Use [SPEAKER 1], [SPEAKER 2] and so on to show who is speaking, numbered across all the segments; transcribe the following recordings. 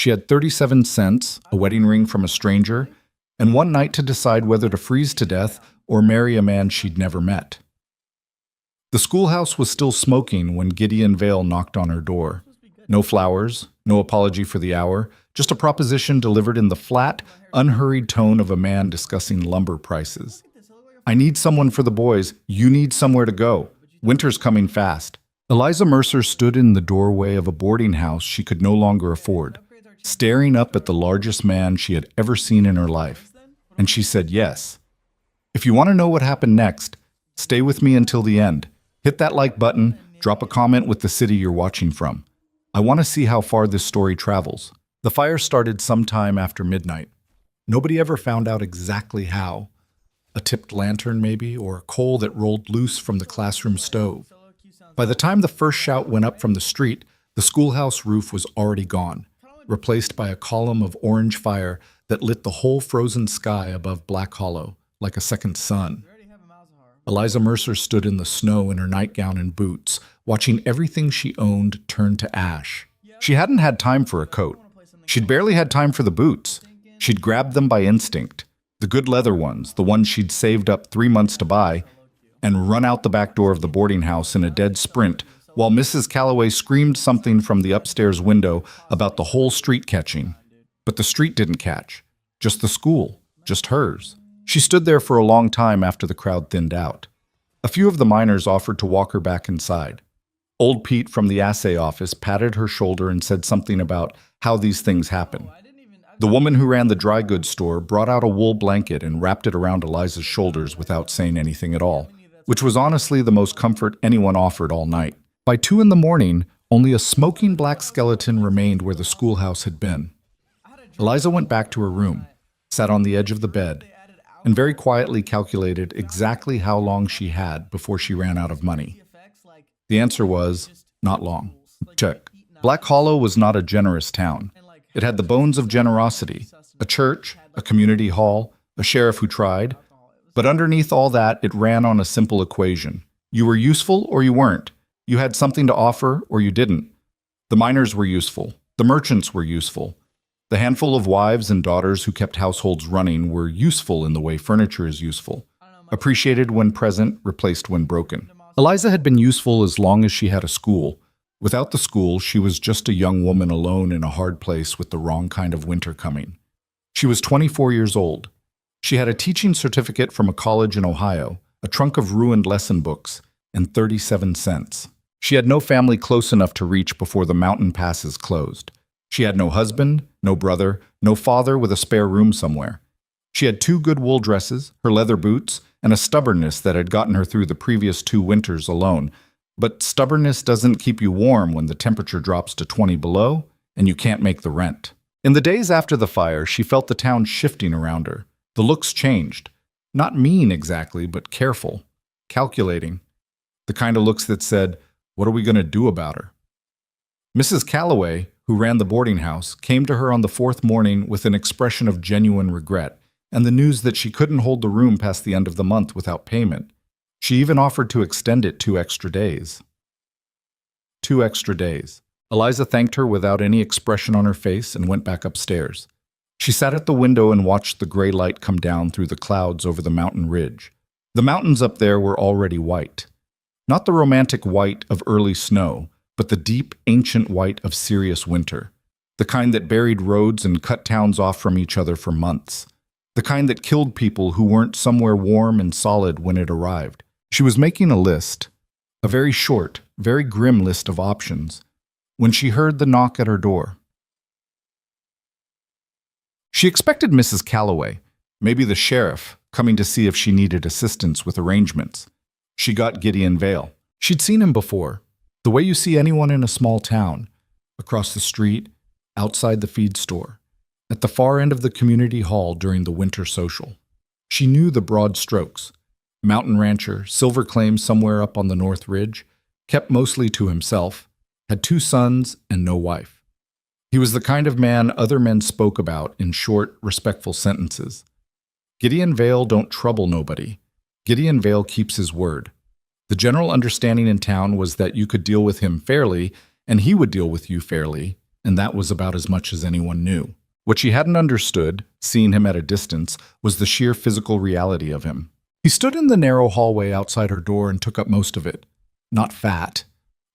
[SPEAKER 1] She had 37 cents, a wedding ring from a stranger, and one night to decide whether to freeze to death or marry a man she'd never met. The schoolhouse was still smoking when Gideon Vale knocked on her door. No flowers, no apology for the hour, just a proposition delivered in the flat, unhurried tone of a man discussing lumber prices. "I need someone for the boys. You need somewhere to go. Winter's coming fast." Eliza Mercer stood in the doorway of a boarding house she could no longer afford, staring up at the largest man she had ever seen in her life. And she said yes. If you want to know what happened next, stay with me until the end. Hit that like button, drop a comment with the city you're watching from. I want to see how far this story travels. The fire started sometime after midnight. Nobody ever found out exactly how. A tipped lantern maybe, or a coal that rolled loose from the classroom stove. By the time the first shout went up from the street, the schoolhouse roof was already gone, replaced by a column of orange fire that lit the whole frozen sky above Black Hollow, like a second sun. Eliza Mercer stood in the snow in her nightgown and boots, watching everything she owned turn to ash. She hadn't had time for a coat. She'd barely had time for the boots. She'd grabbed them by instinct, the good leather ones, the ones she'd saved up 3 months to buy, and run out the back door of the boarding house in a dead sprint while Mrs. Calloway screamed something from the upstairs window about the whole street catching. But the street didn't catch. Just the school. Just hers. She stood there for a long time after the crowd thinned out. A few of the miners offered to walk her back inside. Old Pete from the assay office patted her shoulder and said something about how these things happen. The woman who ran the dry goods store brought out a wool blanket and wrapped it around Eliza's shoulders without saying anything at all, which was honestly the most comfort anyone offered all night. By 2 a.m, only a smoking black skeleton remained where the schoolhouse had been. Eliza went back to her room, sat on the edge of the bed, and very quietly calculated exactly how long she had before she ran out of money. The answer was, not long. Check. Black Hollow was not a generous town. It had the bones of generosity, a church, a community hall, a sheriff who tried. But underneath all that, it ran on a simple equation. You were useful or you weren't. You had something to offer or you didn't. The miners were useful. The merchants were useful. The handful of wives and daughters who kept households running were useful in the way furniture is useful. Appreciated when present, replaced when broken. Eliza had been useful as long as she had a school. Without the school, she was just a young woman alone in a hard place with the wrong kind of winter coming. She was 24 years old. She had a teaching certificate from a college in Ohio, a trunk of ruined lesson books, and 37 cents. She had no family close enough to reach before the mountain passes closed. She had no husband, no brother, no father with a spare room somewhere. She had 2 good wool dresses, her leather boots, and a stubbornness that had gotten her through the previous 2 winters alone. But stubbornness doesn't keep you warm when the temperature drops to 20 below and you can't make the rent. In the days after the fire, she felt the town shifting around her. The looks changed. Not mean exactly, but careful, calculating. The kind of looks that said, what are we going to do about her? Mrs. Calloway, who ran the boarding house, came to her on the 4th morning with an expression of genuine regret and the news that she couldn't hold the room past the end of the month without payment. She even offered to extend it 2 extra days. 2 extra days. Eliza thanked her without any expression on her face and went back upstairs. She sat at the window and watched the gray light come down through the clouds over the mountain ridge. The mountains up there were already white. Not the romantic white of early snow, but the deep, ancient white of serious winter. The kind that buried roads and cut towns off from each other for months. The kind that killed people who weren't somewhere warm and solid when it arrived. She was making a list, a very short, very grim list of options, when she heard the knock at her door. She expected Mrs. Calloway, maybe the sheriff, coming to see if she needed assistance with arrangements. She got Gideon Vale. She'd seen him before, the way you see anyone in a small town, across the street, outside the feed store, at the far end of the community hall during the winter social. She knew the broad strokes. Mountain rancher, silver claim somewhere up on the North Ridge, kept mostly to himself, had 2 sons and no wife. He was the kind of man other men spoke about in short, respectful sentences. Gideon Vale don't trouble nobody. Gideon Vale keeps his word. The general understanding in town was that you could deal with him fairly, and he would deal with you fairly, and that was about as much as anyone knew. What she hadn't understood, seeing him at a distance, was the sheer physical reality of him. He stood in the narrow hallway outside her door and took up most of it. Not fat,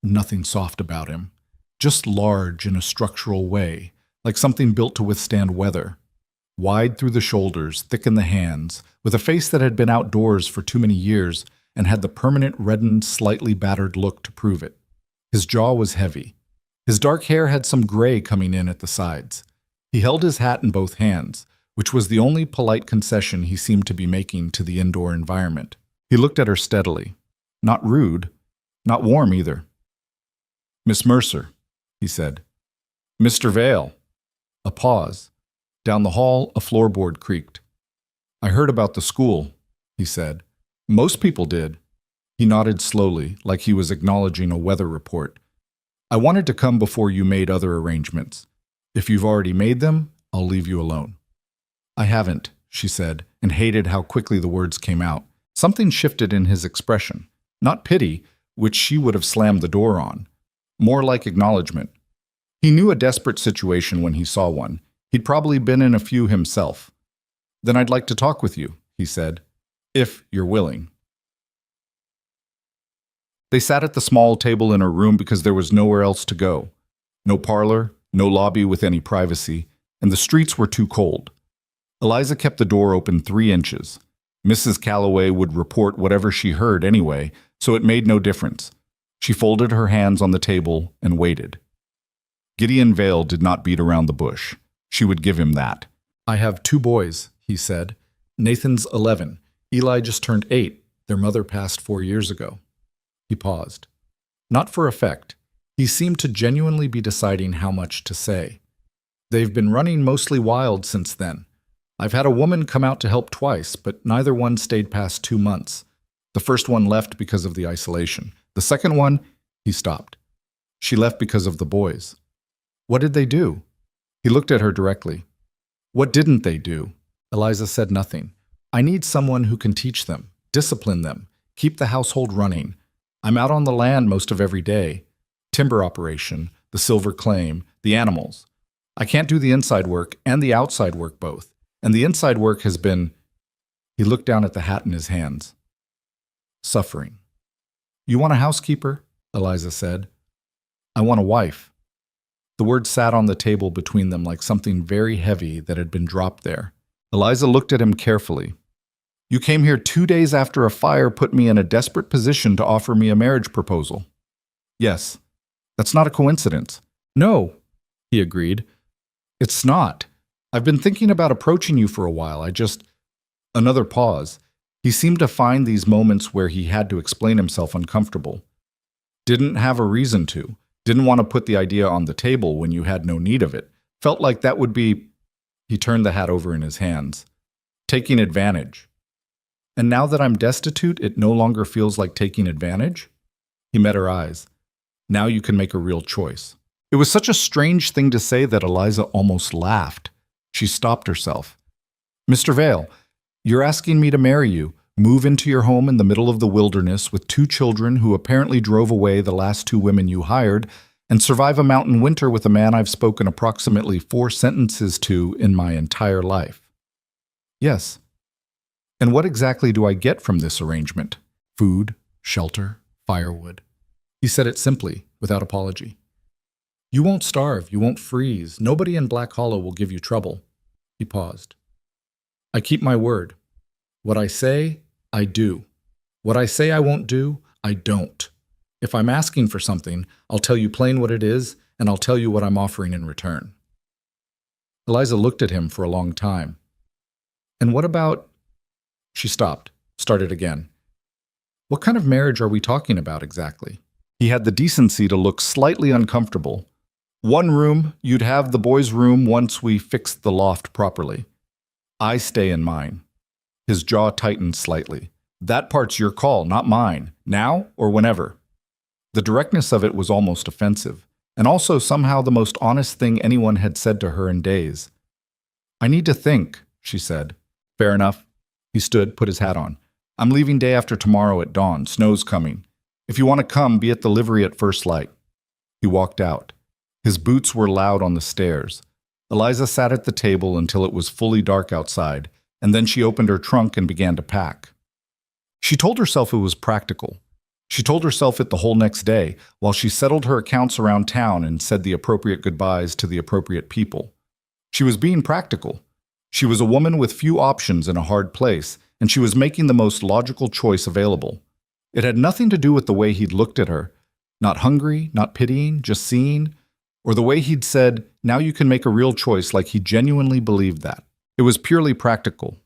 [SPEAKER 1] nothing soft about him, just large in a structural way, like something built to withstand weather. Wide through the shoulders, thick in the hands, with a face that had been outdoors for too many years and had the permanent reddened, slightly battered look to prove it. His jaw was heavy. His dark hair had some gray coming in at the sides. He held his hat in both hands, which was the only polite concession he seemed to be making to the indoor environment. He looked at her steadily. Not rude, not warm either. "Miss Mercer," he said. "Mr. Vale." A pause. Down the hall, a floorboard creaked. "I heard about the school," he said. "Most people did." He nodded slowly, like he was acknowledging a weather report. "I wanted to come before you made other arrangements. If you've already made them, I'll leave you alone." "I haven't," she said, and hated how quickly the words came out. Something shifted in his expression. Not pity, which she would have slammed the door on. More like acknowledgement. He knew a desperate situation when he saw one. He'd probably been in a few himself. "Then I'd like to talk with you," he said, "if you're willing." They sat at the small table in her room because there was nowhere else to go. No parlor, no lobby with any privacy, and the streets were too cold. Eliza kept the door open 3 inches. Mrs. Calloway would report whatever she heard anyway, so it made no difference. She folded her hands on the table and waited. Gideon Vale did not beat around the bush. She would give him that. "I have 2 boys," he said. "Nathan's 11. Eli just turned 8. Their mother passed 4 years ago." He paused. Not for effect. He seemed to genuinely be deciding how much to say. "They've been running mostly wild since then. I've had a woman come out to help twice, but neither one stayed past 2 months. The first one left because of the isolation. The second one," he stopped. "She left because of the boys." "What did they do?" He looked at her directly. "What didn't they do?" Eliza said nothing. "I need someone who can teach them, discipline them, keep the household running. I'm out on the land most of every day. Timber operation, the silver claim, the animals. I can't do the inside work and the outside work both. And the inside work has been..." He looked down at the hat in his hands. "Suffering." "You want a housekeeper?" Eliza said. "I want a wife." The word sat on the table between them like something very heavy that had been dropped there. Eliza looked at him carefully. "You came here 2 days after a fire put me in a desperate position to offer me a marriage proposal." "Yes. That's not a coincidence." "No," he agreed. "It's not. I've been thinking about approaching you for a while. Another pause. He seemed to find these moments where he had to explain himself uncomfortable. "Didn't have a reason to. Didn't want to put the idea on the table when you had no need of it. Felt like that would be..." He turned the hat over in his hands. "Taking advantage." "And now that I'm destitute, it no longer feels like taking advantage?" He met her eyes. "Now you can make a real choice." It was such a strange thing to say that Eliza almost laughed. She stopped herself. "Mr. Vale, you're asking me to marry you, move into your home in the middle of the wilderness with 2 children who apparently drove away the last 2 women you hired, and survive a mountain winter with a man I've spoken approximately 4 sentences to in my entire life." "Yes." "And what exactly do I get from this arrangement? Food, shelter, firewood?" He said it simply, without apology. "You won't starve, you won't freeze. Nobody in Black Hollow will give you trouble." He paused. "I keep my word. What I say, I do. What I say I won't do, I don't. If I'm asking for something, I'll tell you plain what it is, and I'll tell you what I'm offering in return." Eliza looked at him for a long time. "And what about..." She stopped, started again. "What kind of marriage are we talking about exactly?" He had the decency to look slightly uncomfortable. "1 room, you'd have the boys' room once we fixed the loft properly. I stay in mine." His jaw tightened slightly. "That part's your call, not mine. Now or whenever." The directness of it was almost offensive, and also somehow the most honest thing anyone had said to her in days. "I need to think," she said. "Fair enough." He stood, put his hat on. "I'm leaving day after tomorrow at dawn. Snow's coming. If you want to come, be at the livery at first light." He walked out. His boots were loud on the stairs. Eliza sat at the table until it was fully dark outside, and then she opened her trunk and began to pack. She told herself it was practical. She told herself it the whole next day, while she settled her accounts around town and said the appropriate goodbyes to the appropriate people. She was being practical. She was a woman with few options in a hard place, and she was making the most logical choice available. It had nothing to do with the way he'd looked at her. Not hungry, not pitying, just seeing. Or the way he'd said, now you can make a real choice, like he genuinely believed that. It was purely practical.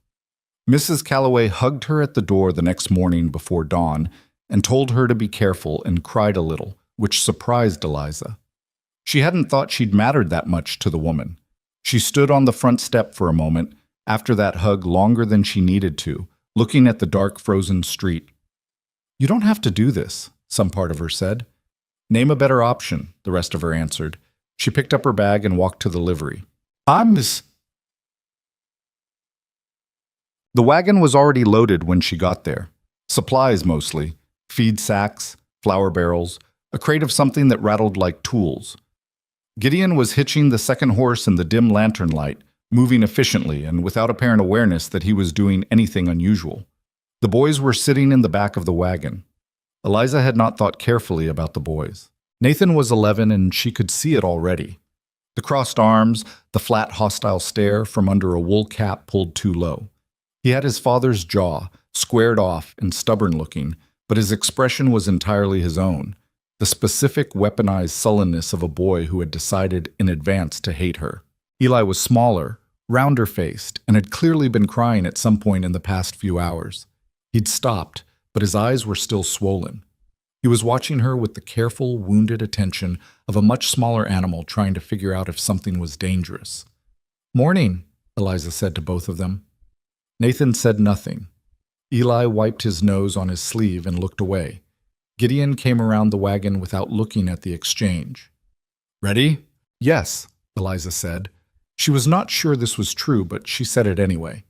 [SPEAKER 1] Mrs. Calloway hugged her at the door the next morning before dawn and told her to be careful and cried a little, which surprised Eliza. She hadn't thought she'd mattered that much to the woman. She stood on the front step for a moment, after that hug longer than she needed to, looking at the dark frozen street. You don't have to do this, some part of her said. Name a better option, the rest of her answered. She picked up her bag and walked to the livery. The wagon was already loaded when she got there. Supplies mostly. Feed sacks, flour barrels, a crate of something that rattled like tools. Gideon was hitching the second horse in the dim lantern light, moving efficiently and without apparent awareness that he was doing anything unusual. The boys were sitting in the back of the wagon. Eliza had not thought carefully about the boys. Nathan was 11 and she could see it already. The crossed arms, the flat hostile stare from under a wool cap pulled too low. He had his father's jaw, squared off and stubborn-looking, but his expression was entirely his own, the specific weaponized sullenness of a boy who had decided in advance to hate her. Eli was smaller, rounder-faced, and had clearly been crying at some point in the past few hours. He'd stopped, but his eyes were still swollen. He was watching her with the careful, wounded attention of a much smaller animal trying to figure out if something was dangerous. "Morning," Eliza said to both of them. Nathan said nothing. Eli wiped his nose on his sleeve and looked away. Gideon came around the wagon without looking at the exchange. "Ready?" "Yes," Eliza said. She was not sure this was true, but she said it anyway.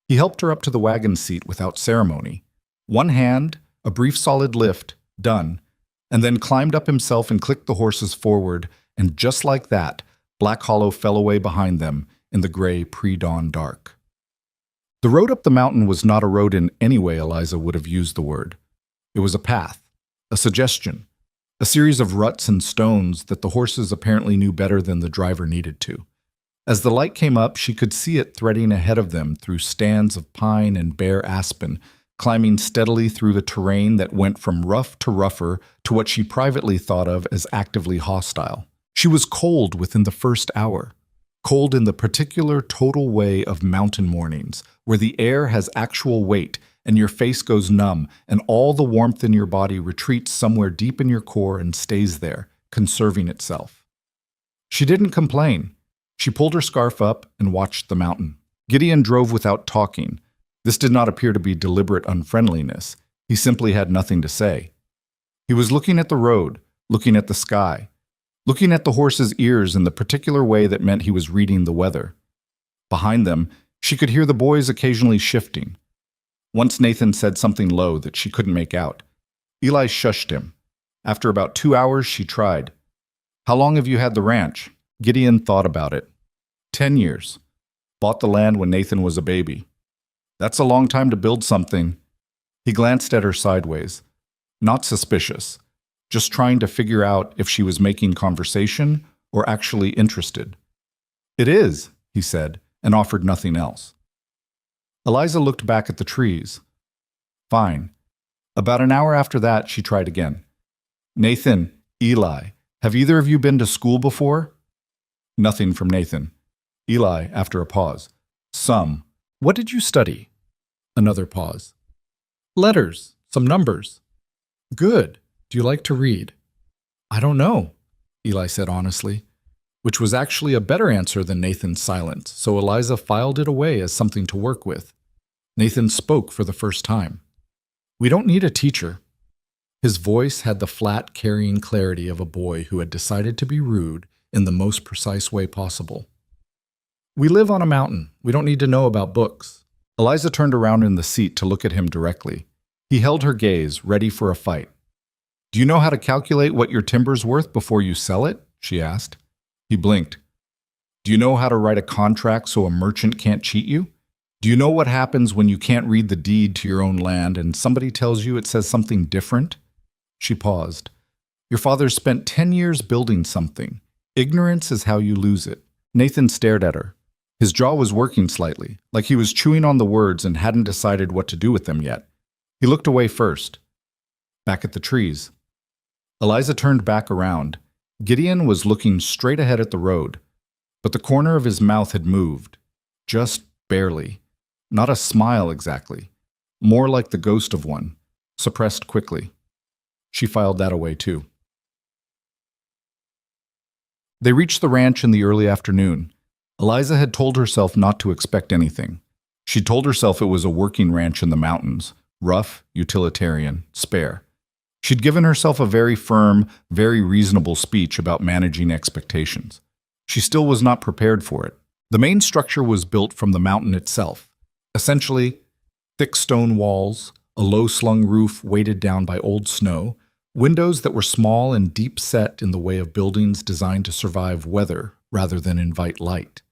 [SPEAKER 1] He helped her up to the wagon seat without ceremony. One hand, a brief solid lift, done, and then climbed up himself and clicked the horses forward, and just like that, Black Hollow fell away behind them in the gray pre-dawn dark. The road up the mountain was not a road in any way Eliza would have used the word. It was a path, a suggestion, a series of ruts and stones that the horses apparently knew better than the driver needed to. As the light came up, she could see it threading ahead of them through stands of pine and bare aspen, climbing steadily through the terrain that went from rough to rougher to what she privately thought of as actively hostile. She was cold within the first hour. Cold in the particular total way of mountain mornings, where the air has actual weight and your face goes numb and all the warmth in your body retreats somewhere deep in your core and stays there, conserving itself. She didn't complain. She pulled her scarf up and watched the mountain. Gideon drove without talking. This did not appear to be deliberate unfriendliness. He simply had nothing to say. He was looking at the road, looking at the sky, looking at the horse's ears in the particular way that meant he was reading the weather. Behind them, she could hear the boys occasionally shifting. Once Nathan said something low that she couldn't make out. Eli shushed him. After about 2 hours, she tried. "How long have you had the ranch?" Gideon thought about it. 10 years. Bought the land when Nathan was a baby. "That's a long time to build something." He glanced at her sideways. Not suspicious. Just trying to figure out if she was making conversation or actually interested. "It is," he said, and offered nothing else. Eliza looked back at the trees. Fine. About an hour after that, she tried again. "Nathan, Eli, have either of you been to school before?" Nothing from Nathan. Eli, after a pause. "Some. What did you study?" Another pause. "Letters, some numbers." "Good. Do you like to read?" "I don't know," Eli said honestly, which was actually a better answer than Nathan's silence, so Eliza filed it away as something to work with. Nathan spoke for the first time. "We don't need a teacher." His voice had the flat, carrying clarity of a boy who had decided to be rude in the most precise way possible. "We live on a mountain. We don't need to know about books." Eliza turned around in the seat to look at him directly. He held her gaze, ready for a fight. "Do you know how to calculate what your timber's worth before you sell it?" she asked. He blinked. Do you know how to write a contract so a merchant can't cheat you? Do you know what happens when you can't read the deed to your own land and somebody tells you it says something different? She paused. Your father spent 10 years building something. Ignorance is how you lose it. Nathan stared at her. His jaw was working slightly, like he was chewing on the words and hadn't decided what to do with them yet. He looked away first. Back at the trees. Eliza turned back around. Gideon was looking straight ahead at the road, but the corner of his mouth had moved. Just barely. Not a smile exactly. More like the ghost of one, suppressed quickly. She filed that away too. They reached the ranch in the early afternoon. Eliza had told herself not to expect anything. She told herself it was a working ranch in the mountains, rough, utilitarian, spare. She'd given herself a very firm, very reasonable speech about managing expectations. She still was not prepared for it. The main structure was built from the mountain itself. Essentially, thick stone walls, a low-slung roof weighted down by old snow, windows that were small and deep-set in the way of buildings designed to survive weather rather than invite light.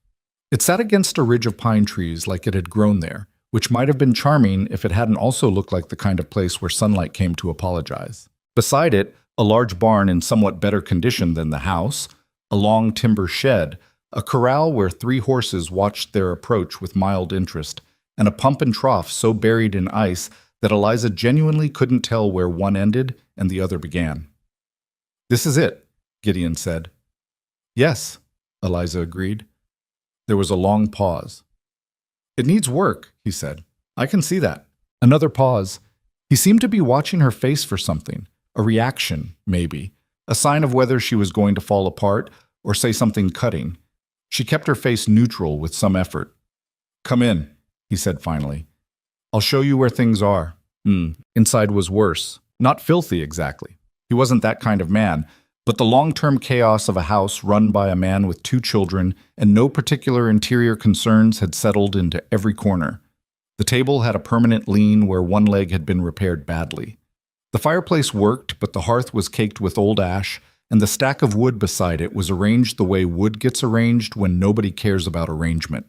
[SPEAKER 1] It sat against a ridge of pine trees like it had grown there, which might have been charming if it hadn't also looked like the kind of place where sunlight came to apologize. Beside it, a large barn in somewhat better condition than the house, a long timber shed, a corral where 3 horses watched their approach with mild interest, and a pump and trough so buried in ice that Eliza genuinely couldn't tell where one ended and the other began. This is it, Gideon said. Yes, Eliza agreed. There was a long pause. It needs work, he said. I can see that. Another pause. He seemed to be watching her face for something, a reaction, maybe, a sign of whether she was going to fall apart or say something cutting. She kept her face neutral with some effort. Come in, he said finally. I'll show you where things are. Inside was worse. Not filthy, exactly. He wasn't that kind of man, but the long-term chaos of a house run by a man with 2 children and no particular interior concerns had settled into every corner. The table had a permanent lean where one leg had been repaired badly. The fireplace worked, but the hearth was caked with old ash, and the stack of wood beside it was arranged the way wood gets arranged when nobody cares about arrangement.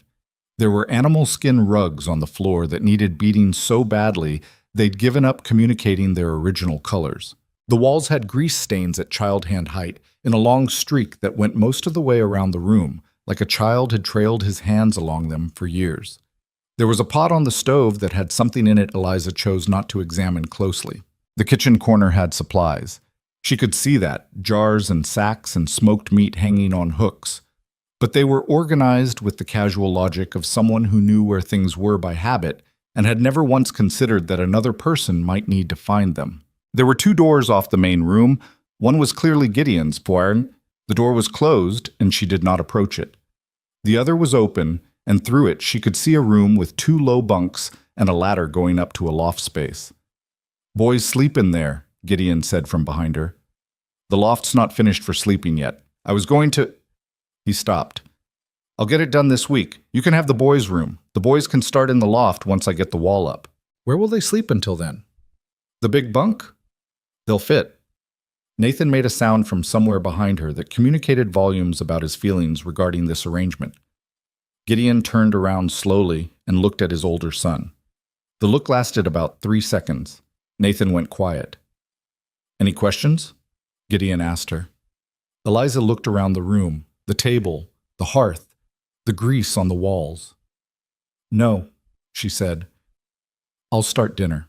[SPEAKER 1] There were animal skin rugs on the floor that needed beating so badly they'd given up communicating their original colors. The walls had grease stains at child hand height in a long streak that went most of the way around the room, like a child had trailed his hands along them for years. There was a pot on the stove that had something in it Eliza chose not to examine closely. The kitchen corner had supplies. She could see that, jars and sacks and smoked meat hanging on hooks. But they were organized with the casual logic of someone who knew where things were by habit and had never once considered that another person might need to find them. There were 2 doors off the main room. One was clearly Gideon's, The door was closed, and she did not approach it. The other was open, and through it she could see a room with 2 low bunks and a ladder going up to a loft space. Boys sleep in there, Gideon said from behind her. The loft's not finished for sleeping yet. I was going to... He stopped. I'll get it done this week. You can have the boys' room. The boys can start in the loft once I get the wall up. Where will they sleep until then? The big bunk? They'll fit. Nathan made a sound from somewhere behind her that communicated volumes about his feelings regarding this arrangement. Gideon turned around slowly and looked at his older son. The look lasted about 3 seconds. Nathan went quiet. Any questions? Gideon asked her. Eliza looked around the room, the table, the hearth, the grease on the walls. No, she said. I'll start dinner.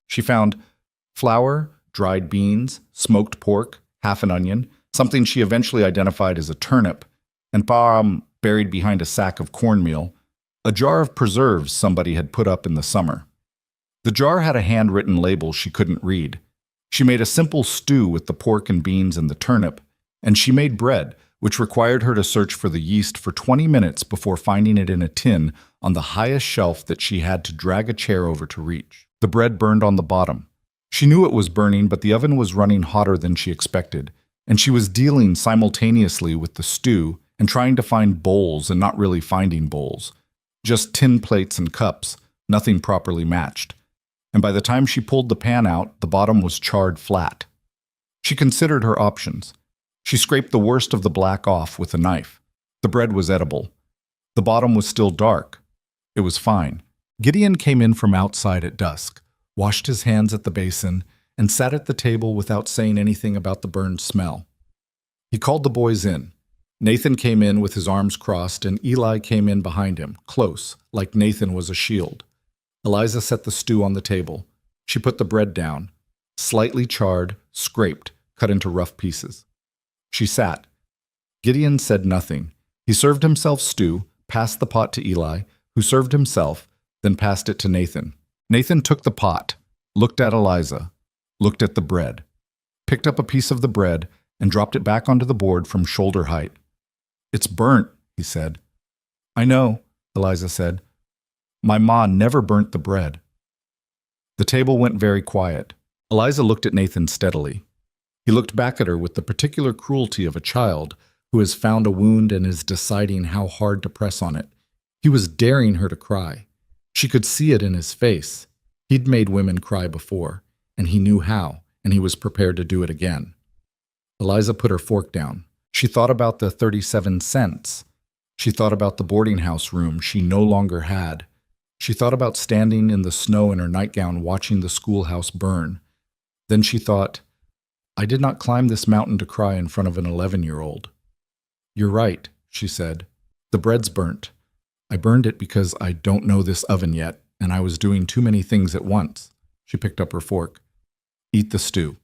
[SPEAKER 1] She found flour, dried beans, smoked pork, half an onion, something she eventually identified as a turnip, and buried behind a sack of cornmeal, a jar of preserves somebody had put up in the summer. The jar had a handwritten label she couldn't read. She made a simple stew with the pork and beans and the turnip, and she made bread, which required her to search for the yeast for 20 minutes before finding it in a tin on the highest shelf that she had to drag a chair over to reach. The bread burned on the bottom. She knew it was burning, but the oven was running hotter than she expected, and she was dealing simultaneously with the stew and trying to find bowls and not really finding bowls. Just tin plates and cups, nothing properly matched. And by the time she pulled the pan out, the bottom was charred flat. She considered her options. She scraped the worst of the black off with a knife. The bread was edible. The bottom was still dark. It was fine. Gideon came in from outside at dusk, washed his hands at the basin, and sat at the table without saying anything about the burned smell. He called the boys in. Nathan came in with his arms crossed, and Eli came in behind him, close, like Nathan was a shield. Eliza set the stew on the table. She put the bread down, slightly charred, scraped, cut into rough pieces. She sat. Gideon said nothing. He served himself stew, passed the pot to Eli, who served himself, then passed it to Nathan. Nathan took the pot, looked at Eliza, looked at the bread, picked up a piece of the bread, and dropped it back onto the board from shoulder height. "It's burnt," he said. "I know," Eliza said. "My ma never burnt the bread." The table went very quiet. Eliza looked at Nathan steadily. He looked back at her with the particular cruelty of a child who has found a wound and is deciding how hard to press on it. He was daring her to cry. She could see it in his face. He'd made women cry before, and he knew how, and he was prepared to do it again. Eliza put her fork down. She thought about the 37 cents. She thought about the boarding house room she no longer had. She thought about standing in the snow in her nightgown watching the schoolhouse burn. Then she thought, "I did not climb this mountain to cry in front of an 11-year-old. "You're right," she said. "The bread's burnt. I burned it because I don't know this oven yet, and I was doing too many things at once." She picked up her fork. "Eat the stew.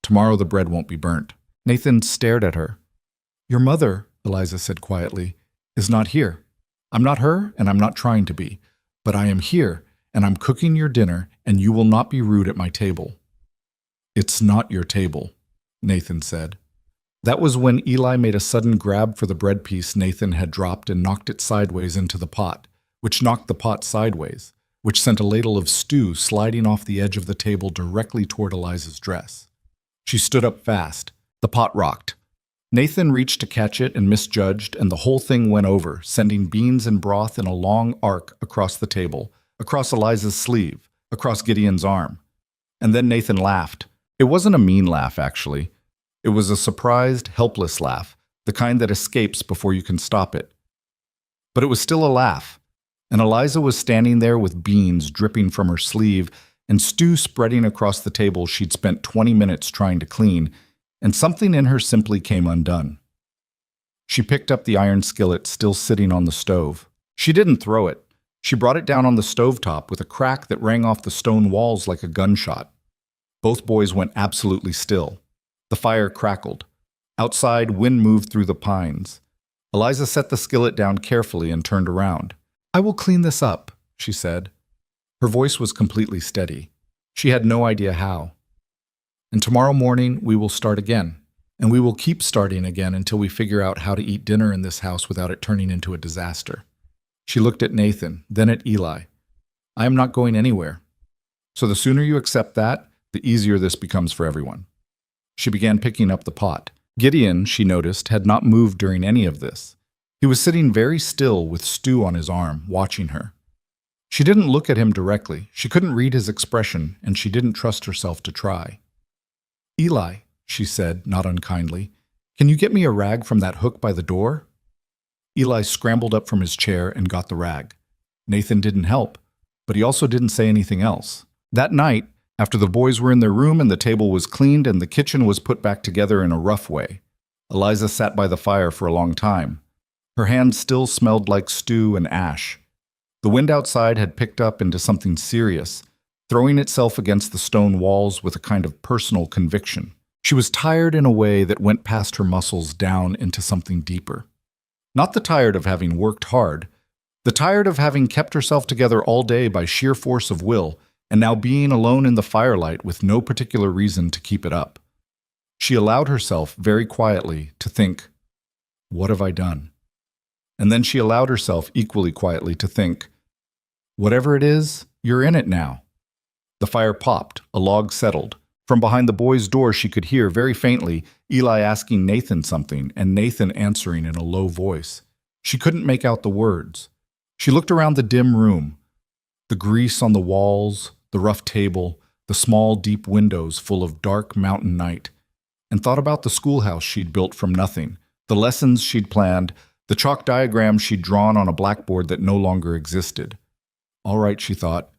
[SPEAKER 1] Tomorrow the bread won't be burnt." Nathan stared at her. "Your mother," Eliza said quietly, "is not here. I'm not her, and I'm not trying to be. But I am here, and I'm cooking your dinner, and you will not be rude at my table." "It's not your table," Nathan said. That was when Eli made a sudden grab for the bread piece Nathan had dropped and knocked it sideways into the pot, which knocked the pot sideways, which sent a ladle of stew sliding off the edge of the table directly toward Eliza's dress. She stood up fast. The pot rocked. Nathan reached to catch it and misjudged, and the whole thing went over, sending beans and broth in a long arc across the table, across Eliza's sleeve, across Gideon's arm. And then Nathan laughed. It wasn't a mean laugh, actually. It was a surprised, helpless laugh, the kind that escapes before you can stop it. But it was still a laugh, and Eliza was standing there with beans dripping from her sleeve and stew spreading across the table she'd spent 20 minutes trying to clean, and something in her simply came undone. She picked up the iron skillet still sitting on the stove. She didn't throw it. She brought it down on the stovetop with a crack that rang off the stone walls like a gunshot. Both boys went absolutely still. The fire crackled. Outside, wind moved through the pines. Eliza set the skillet down carefully and turned around. "I will clean this up," she said. Her voice was completely steady. She had no idea how. "And tomorrow morning we will start again, and we will keep starting again until we figure out how to eat dinner in this house without it turning into a disaster." She looked at Nathan, then at Eli. "I am not going anywhere. So the sooner you accept that, the easier this becomes for everyone." She began picking up the pot. Gideon, she noticed, had not moved during any of this. He was sitting very still with stew on his arm, watching her. She didn't look at him directly. She couldn't read his expression, and she didn't trust herself to try. "Eli," she said, not unkindly, "can you get me a rag from that hook by the door?" Eli scrambled up from his chair and got the rag. Nathan didn't help, but he also didn't say anything else. That night, after the boys were in their room and the table was cleaned and the kitchen was put back together in a rough way, Eliza sat by the fire for a long time. Her hands still smelled like stew and ash. The wind outside had picked up into something serious, throwing itself against the stone walls with a kind of personal conviction. She was tired in a way that went past her muscles down into something deeper. Not the tired of having worked hard, the tired of having kept herself together all day by sheer force of will, and now being alone in the firelight with no particular reason to keep it up. She allowed herself, very quietly, to think, "What have I done?" And then she allowed herself equally quietly to think, "Whatever it is, you're in it now." The fire popped, a log settled. From behind the boys' door she could hear, very faintly, Eli asking Nathan something, and Nathan answering in a low voice. She couldn't make out the words. She looked around the dim room. The grease on the walls, the rough table, the small, deep windows full of dark mountain night, and thought about the schoolhouse she'd built from nothing, the lessons she'd planned, the chalk diagram she'd drawn on a blackboard that no longer existed. All right, she thought,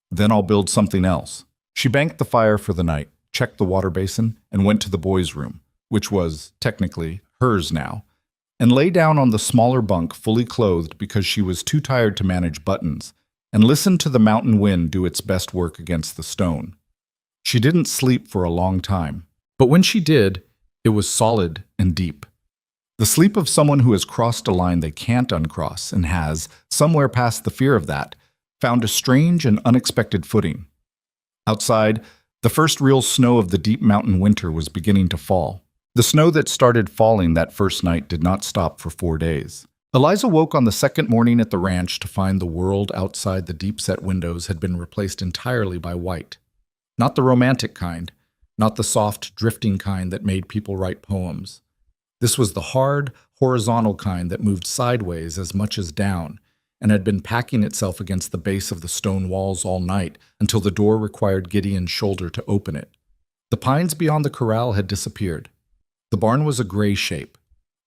[SPEAKER 1] then I'll build something else. She banked the fire for the night, checked the water basin, and went to the boys' room, which was, technically, hers now, and lay down on the smaller bunk fully clothed because she was too tired to manage buttons, and listened to the mountain wind do its best work against the stone. She didn't sleep for a long time, but when she did, it was solid and deep. The sleep of someone who has crossed a line they can't uncross and has, somewhere past the fear of that, found a strange and unexpected footing. Outside, the first real snow of the deep mountain winter was beginning to fall. The snow that started falling that first night did not stop for 4 days. Eliza woke on the second morning at the ranch to find the world outside the deep-set windows had been replaced entirely by white. Not the romantic kind, not the soft, drifting kind that made people write poems. This was the hard, horizontal kind that moved sideways as much as down, and had been packing itself against the base of the stone walls all night until the door required Gideon's shoulder to open it. The pines beyond the corral had disappeared. The barn was a gray shape.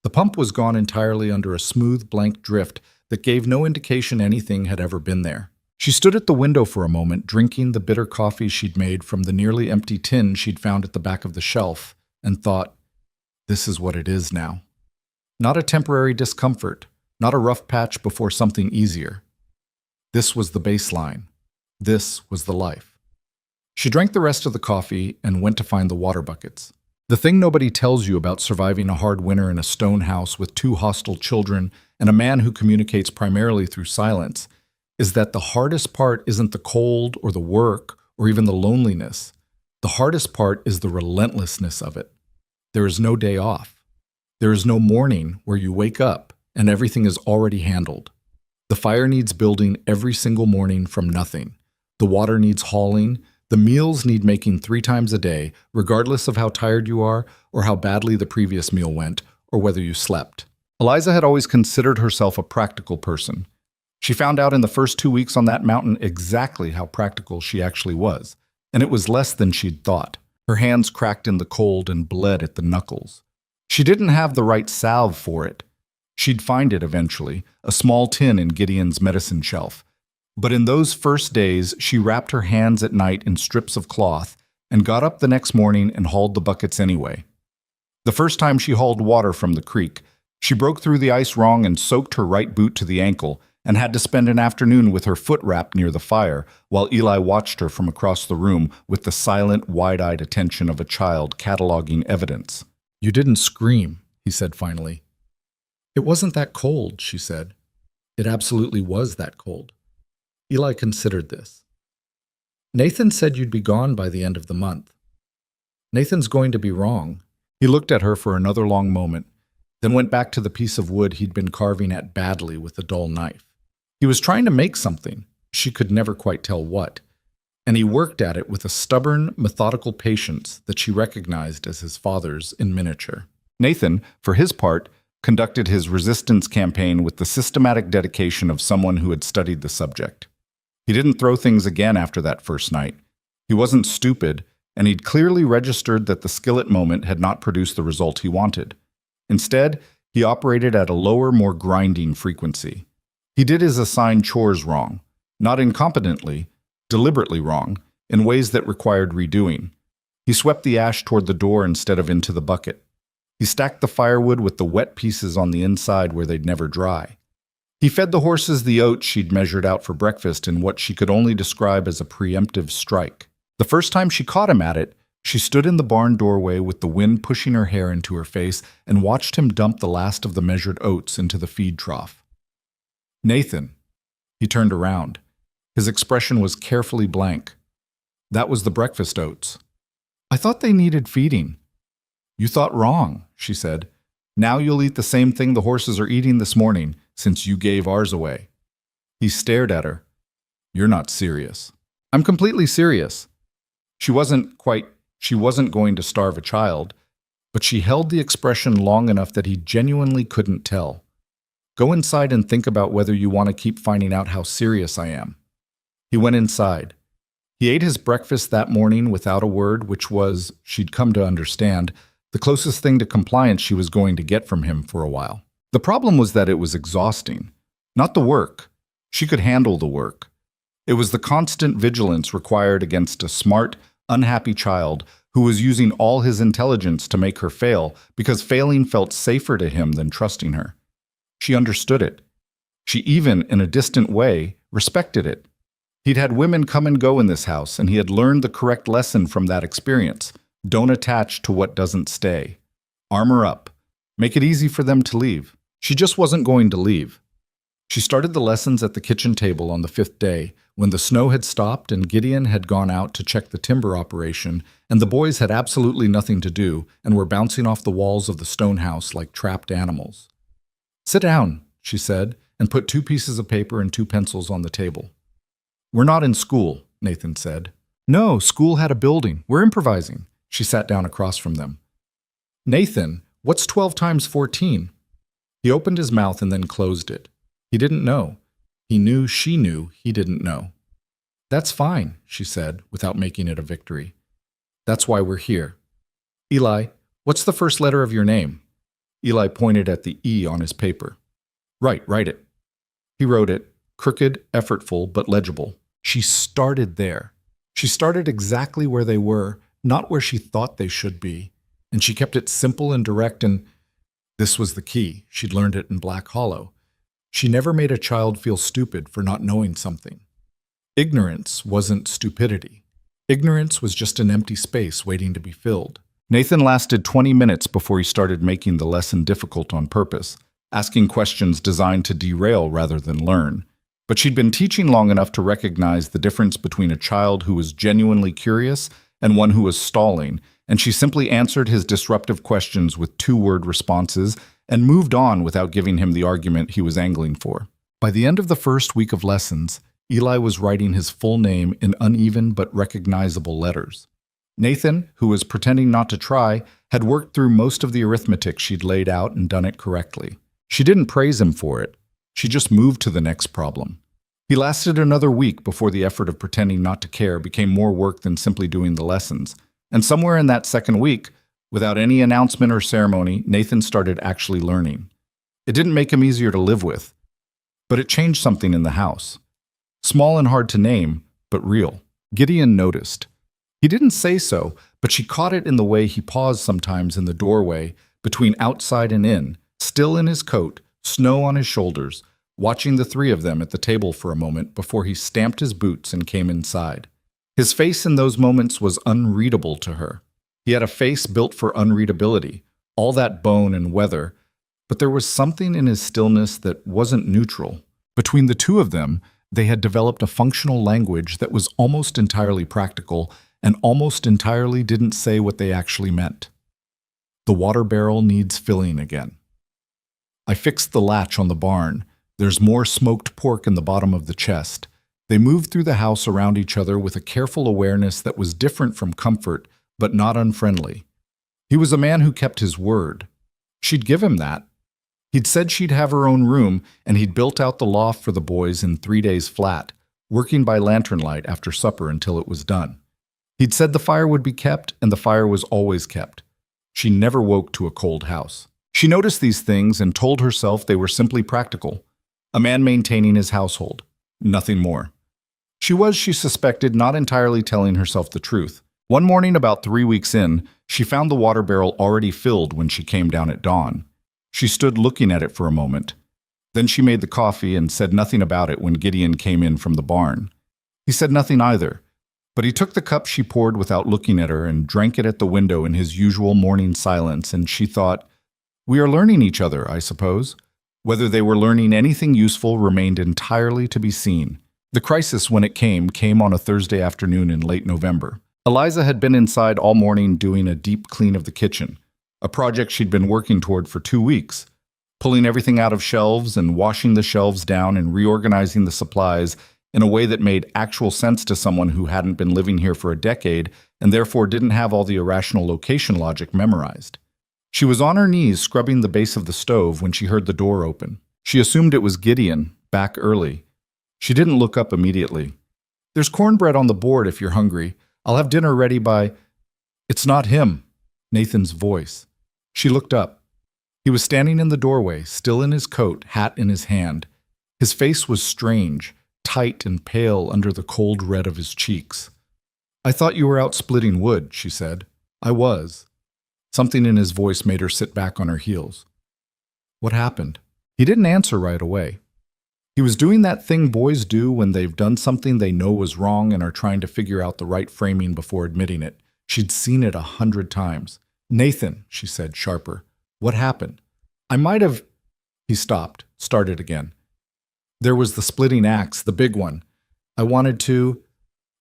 [SPEAKER 1] The pump was gone entirely under a smooth, blank drift that gave no indication anything had ever been there. She stood at the window for a moment, drinking the bitter coffee she'd made from the nearly empty tin she'd found at the back of the shelf, and thought, this is what it is now. Not a temporary discomfort, not a rough patch before something easier. This was the baseline. This was the life. She drank the rest of the coffee and went to find the water buckets. The thing nobody tells you about surviving a hard winter in a stone house with 2 hostile children and a man who communicates primarily through silence is that the hardest part isn't the cold or the work or even the loneliness. The hardest part is the relentlessness of it. There is no day off. There is no morning where you wake up and everything is already handled. The fire needs building every single morning from nothing. The water needs hauling. The meals need making 3 times a day, regardless of how tired you are or how badly the previous meal went or whether you slept. Eliza had always considered herself a practical person. She found out in the first 2 weeks on that mountain exactly how practical she actually was, and it was less than she'd thought. Her hands cracked in the cold and bled at the knuckles. She didn't have the right salve for it. She'd find it eventually, a small tin in Gideon's medicine shelf. But in those first days, she wrapped her hands at night in strips of cloth and got up the next morning and hauled the buckets anyway. The first time she hauled water from the creek, she broke through the ice wrong and soaked her right boot to the ankle and had to spend an afternoon with her foot wrapped near the fire while Eli watched her from across the room with the silent, wide-eyed attention of a child cataloging evidence. "You didn't scream," he said finally. "It wasn't that cold," she said. It absolutely was that cold. Eli considered this. "Nathan said you'd be gone by the end of the month." "Nathan's going to be wrong." He looked at her for another long moment, then went back to the piece of wood he'd been carving at badly with a dull knife. He was trying to make something, she could never quite tell what, and he worked at it with a stubborn, methodical patience that she recognized as his father's in miniature. Nathan, for his part, conducted his resistance campaign with the systematic dedication of someone who had studied the subject. He didn't throw things again after that first night. He wasn't stupid, and he'd clearly registered that the skillet moment had not produced the result he wanted. Instead, he operated at a lower, more grinding frequency. He did his assigned chores wrong, not incompetently, deliberately wrong, in ways that required redoing. He swept the ash toward the door instead of into the bucket. He stacked the firewood with the wet pieces on the inside where they'd never dry. He fed the horses the oats she'd measured out for breakfast in what she could only describe as a preemptive strike. The first time she caught him at it, she stood in the barn doorway with the wind pushing her hair into her face and watched him dump the last of the measured oats into the feed trough. "Nathan." He turned around. His expression was carefully blank. "That was the breakfast oats." "I thought they needed feeding." "You thought wrong," she said. "Now you'll eat the same thing the horses are eating this morning, since you gave ours away." He stared at her. "You're not serious." "I'm completely serious." She wasn't going to starve a child, but she held the expression long enough that he genuinely couldn't tell. "Go inside and think about whether you want to keep finding out how serious I am." He went inside. He ate his breakfast that morning without a word, which was, she'd come to understand, the closest thing to compliance she was going to get from him for a while. The problem was that it was exhausting. Not the work. She could handle the work. It was the constant vigilance required against a smart, unhappy child who was using all his intelligence to make her fail because failing felt safer to him than trusting her. She understood it. She even, in a distant way, respected it. He'd had women come and go in this house, and he had learned the correct lesson from that experience. Don't attach to what doesn't stay. Armor up. Make it easy for them to leave. She just wasn't going to leave. She started the lessons at the kitchen table on the 5th day, when the snow had stopped and Gideon had gone out to check the timber operation, and the boys had absolutely nothing to do and were bouncing off the walls of the stone house like trapped animals. "Sit down," she said, and put 2 pieces of paper and 2 pencils on the table. "We're not in school," Nathan said. "No, school had a building. We're improvising." She sat down across from them. "Nathan, what's 12 times 14? He opened his mouth and then closed it. He didn't know. He knew she knew he didn't know. "That's fine," she said, without making it a victory. "That's why we're here. Eli, what's the first letter of your name?" Eli pointed at the E on his paper. "Right, write it." He wrote it, crooked, effortful, but legible. She started there. She started exactly where they were, not where she thought they should be. And she kept it simple and direct, and this was the key. She'd learned it in Black Hollow. She never made a child feel stupid for not knowing something. Ignorance wasn't stupidity. Ignorance was just an empty space waiting to be filled. Nathan lasted 20 minutes before he started making the lesson difficult on purpose, asking questions designed to derail rather than learn. But she'd been teaching long enough to recognize the difference between a child who was genuinely curious and one who was stalling, and she simply answered his disruptive questions with 2-word responses and moved on without giving him the argument he was angling for. By the end of the first week of lessons, Eli was writing his full name in uneven but recognizable letters. Nathan, who was pretending not to try, had worked through most of the arithmetic she'd laid out and done it correctly. She didn't praise him for it. She just moved to the next problem. He lasted another week before the effort of pretending not to care became more work than simply doing the lessons. And somewhere in that second week, without any announcement or ceremony, Nathan started actually learning. It didn't make him easier to live with, but it changed something in the house. Small and hard to name, but real. Gideon noticed. He didn't say so, but she caught it in the way he paused sometimes in the doorway, between outside and in, still in his coat, snow on his shoulders, watching the 3 of them at the table for a moment before he stamped his boots and came inside. His face in those moments was unreadable to her. He had a face built for unreadability, all that bone and weather, but there was something in his stillness that wasn't neutral. Between the 2 of them, they had developed a functional language that was almost entirely practical and almost entirely didn't say what they actually meant. "The water barrel needs filling again. I fixed the latch on the barn. There's more smoked pork in the bottom of the chest." They moved through the house around each other with a careful awareness that was different from comfort, but not unfriendly. He was a man who kept his word. She'd give him that. He'd said she'd have her own room, and he'd built out the loft for the boys in 3 days flat, working by lantern light after supper until it was done. He'd said the fire would be kept, and the fire was always kept. She never woke to a cold house. She noticed these things and told herself they were simply practical. A man maintaining his household. Nothing more. She was, she suspected, not entirely telling herself the truth. One morning about 3 weeks in, she found the water barrel already filled when she came down at dawn. She stood looking at it for a moment. Then she made the coffee and said nothing about it when Gideon came in from the barn. He said nothing either, but he took the cup she poured without looking at her and drank it at the window in his usual morning silence, and she thought, "We are learning each other, I suppose." Whether they were learning anything useful remained entirely to be seen. The crisis, when it came on a Thursday afternoon in late November. Eliza had been inside all morning doing a deep clean of the kitchen, a project she'd been working toward for 2 weeks, pulling everything out of shelves and washing the shelves down and reorganizing the supplies in a way that made actual sense to someone who hadn't been living here for a decade and therefore didn't have all the irrational location logic memorized. She was on her knees scrubbing the base of the stove when she heard the door open. She assumed it was Gideon, back early. She didn't look up immediately. "There's cornbread on the board if you're hungry. I'll have dinner ready by—" "It's not him." Nathan's voice. She looked up. He was standing in the doorway, still in his coat, hat in his hand. His face was strange, tight and pale under the cold red of his cheeks. "I thought you were out splitting wood," she said. "I was." Something in his voice made her sit back on her heels. "What happened?" He didn't answer right away. He was doing that thing boys do when they've done something they know was wrong and are trying to figure out the right framing before admitting it. She'd seen it 100 times. "Nathan," she said, sharper, "what happened?" "I might have—" He stopped, started again. "There was the splitting axe, the big one. I wanted to—"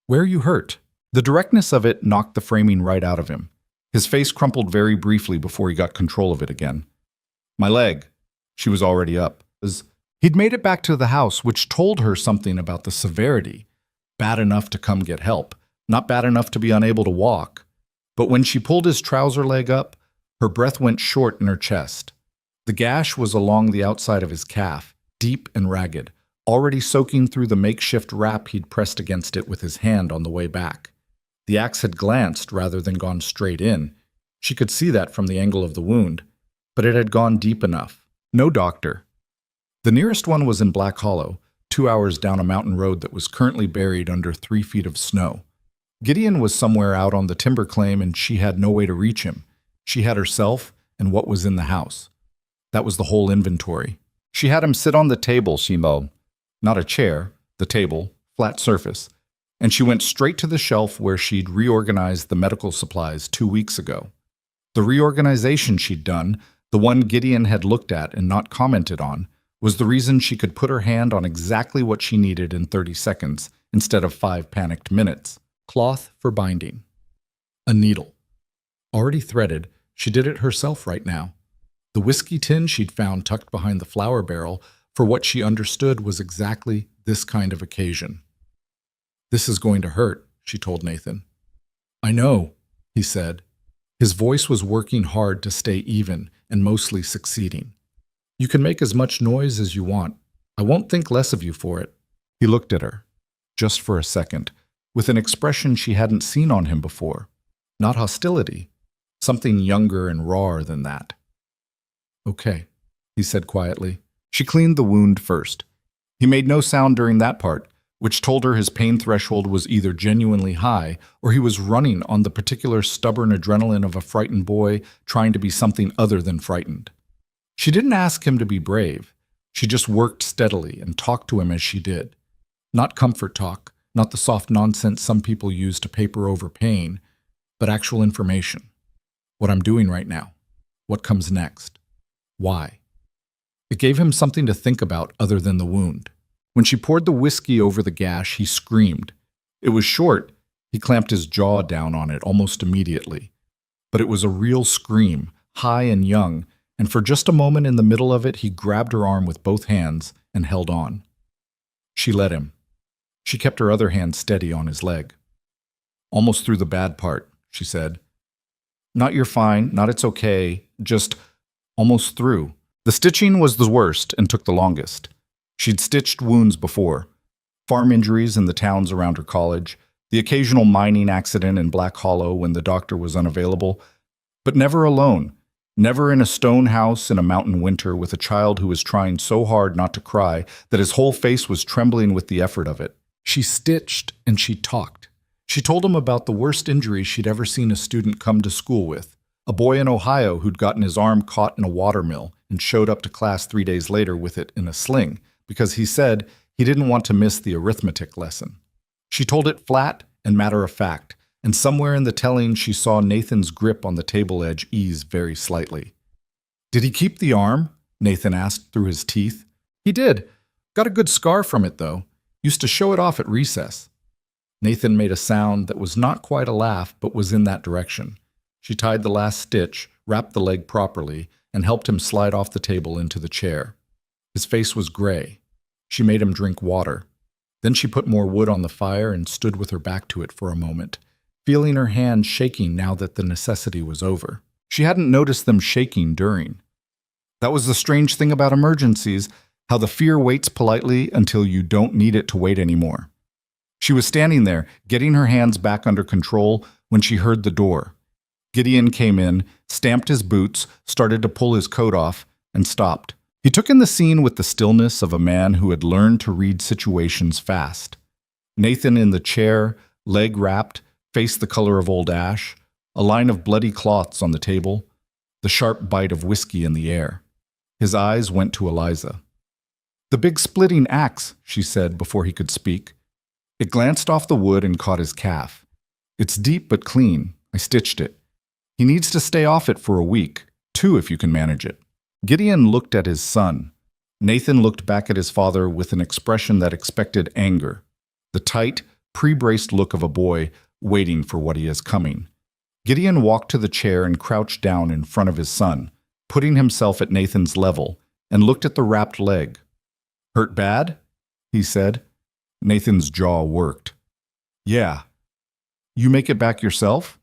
[SPEAKER 1] "Where are you hurt?" The directness of it knocked the framing right out of him. His face crumpled very briefly before he got control of it again. "My leg." She was already up. He'd made it back to the house, which told her something about the severity. Bad enough to come get help, not bad enough to be unable to walk. But when she pulled his trouser leg up, her breath went short in her chest. The gash was along the outside of his calf, deep and ragged, already soaking through the makeshift wrap he'd pressed against it with his hand on the way back. The axe had glanced rather than gone straight in. She could see that from the angle of the wound, but it had gone deep enough. No doctor. The nearest one was in Black Hollow, 2 hours down a mountain road that was currently buried under 3 feet of snow. Gideon was somewhere out on the timber claim and she had no way to reach him. She had herself and what was in the house. That was the whole inventory. She had him sit on the table, she moaned. Not a chair, the table, flat surface. And she went straight to the shelf where she'd reorganized the medical supplies 2 weeks ago. The reorganization she'd done, the one Gideon had looked at and not commented on, was the reason she could put her hand on exactly what she needed in 30 seconds instead of 5 panicked minutes. Cloth for binding. A needle. Already threaded, she did it herself right now. The whiskey tin she'd found tucked behind the flour barrel for what she understood was exactly this kind of occasion. "This is going to hurt," she told Nathan. "I know," he said. His voice was working hard to stay even and mostly succeeding. "You can make as much noise as you want. I won't think less of you for it." He looked at her, just for a second, with an expression she hadn't seen on him before. Not hostility, something younger and rawer than that. "Okay," he said quietly. She cleaned the wound first. He made no sound during that part, which told her his pain threshold was either genuinely high or he was running on the particular stubborn adrenaline of a frightened boy trying to be something other than frightened. She didn't ask him to be brave. She just worked steadily and talked to him as she did. Not comfort talk, not the soft nonsense some people use to paper over pain, but actual information. What I'm doing right now. What comes next. Why. It gave him something to think about other than the wound. When she poured the whiskey over the gash, he screamed. It was short. He clamped his jaw down on it almost immediately. But it was a real scream, high and young, and for just a moment in the middle of it, he grabbed her arm with both hands and held on. She let him. She kept her other hand steady on his leg. "Almost through the bad part," she said. "Not you're fine, not it's okay, just almost through." The stitching was the worst and took the longest. She'd stitched wounds before. Farm injuries in the towns around her college, the occasional mining accident in Black Hollow when the doctor was unavailable, but never alone. Never in a stone house in a mountain winter with a child who was trying so hard not to cry that his whole face was trembling with the effort of it. She stitched and she talked. She told him about the worst injury she'd ever seen a student come to school with. A boy in Ohio who'd gotten his arm caught in a watermill and showed up to class 3 days later with it in a sling because he said he didn't want to miss the arithmetic lesson. She told it flat and matter of fact, and somewhere in the telling she saw Nathan's grip on the table edge ease very slightly. "Did he keep the arm?" Nathan asked through his teeth. "He did. Got a good scar from it, though. Used to show it off at recess." Nathan made a sound that was not quite a laugh, but was in that direction. She tied the last stitch, wrapped the leg properly, and helped him slide off the table into the chair. His face was gray. She made him drink water. Then she put more wood on the fire and stood with her back to it for a moment, feeling her hands shaking now that the necessity was over. She hadn't noticed them shaking during. That was the strange thing about emergencies, how the fear waits politely until you don't need it to wait anymore. She was standing there, getting her hands back under control, when she heard the door. Gideon came in, stamped his boots, started to pull his coat off, and stopped. He took in the scene with the stillness of a man who had learned to read situations fast. Nathan in the chair, leg wrapped, face the color of old ash, a line of bloody cloths on the table, the sharp bite of whiskey in the air. His eyes went to Eliza. "The big splitting axe," she said before he could speak. It glanced off the wood and caught his calf. "It's deep but clean. I stitched it. He needs to stay off it for a week, 2 if you can manage it." Gideon looked at his son. Nathan looked back at his father with an expression that expected anger, the tight, pre-braced look of a boy waiting for what he is coming. Gideon walked to the chair and crouched down in front of his son, putting himself at Nathan's level, and looked at the wrapped leg. "Hurt bad?" he said. Nathan's jaw worked. "Yeah." "You make it back yourself?"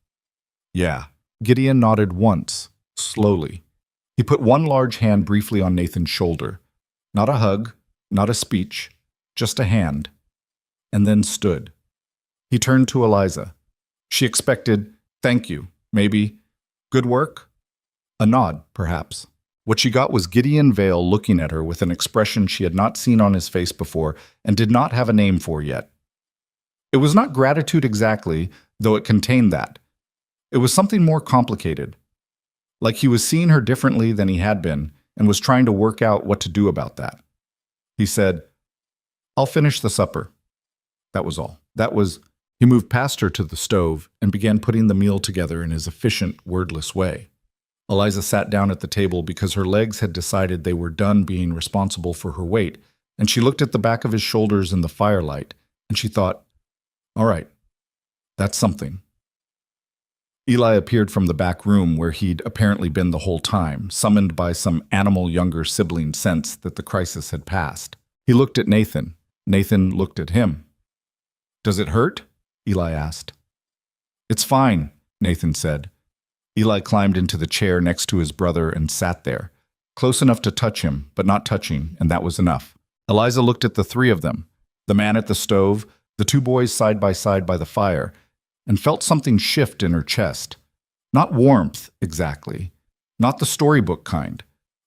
[SPEAKER 1] "Yeah." Gideon nodded once, slowly. He put one large hand briefly on Nathan's shoulder. Not a hug, not a speech, just a hand. And then stood. He turned to Eliza. She expected, "Thank you," maybe, "Good work?" A nod, perhaps. What she got was Gideon Vale looking at her with an expression she had not seen on his face before and did not have a name for yet. It was not gratitude exactly, though it contained that. It was something more complicated. Like he was seeing her differently than he had been and was trying to work out what to do about that. He said, "I'll finish the supper." That was all. He moved past her to the stove and began putting the meal together in his efficient, wordless way. Eliza sat down at the table because her legs had decided they were done being responsible for her weight, and she looked at the back of his shoulders in the firelight, and she thought, "All right, that's something." Eli appeared from the back room where he'd apparently been the whole time, summoned by some animal younger sibling sense that the crisis had passed. He looked at Nathan. Nathan looked at him. "Does it hurt?" Eli asked. "It's fine," Nathan said. Eli climbed into the chair next to his brother and sat there, close enough to touch him, but not touching, and that was enough. Eliza looked at the 3 of them, the man at the stove, the 2 boys side by the fire, and felt something shift in her chest. Not warmth, exactly. Not the storybook kind.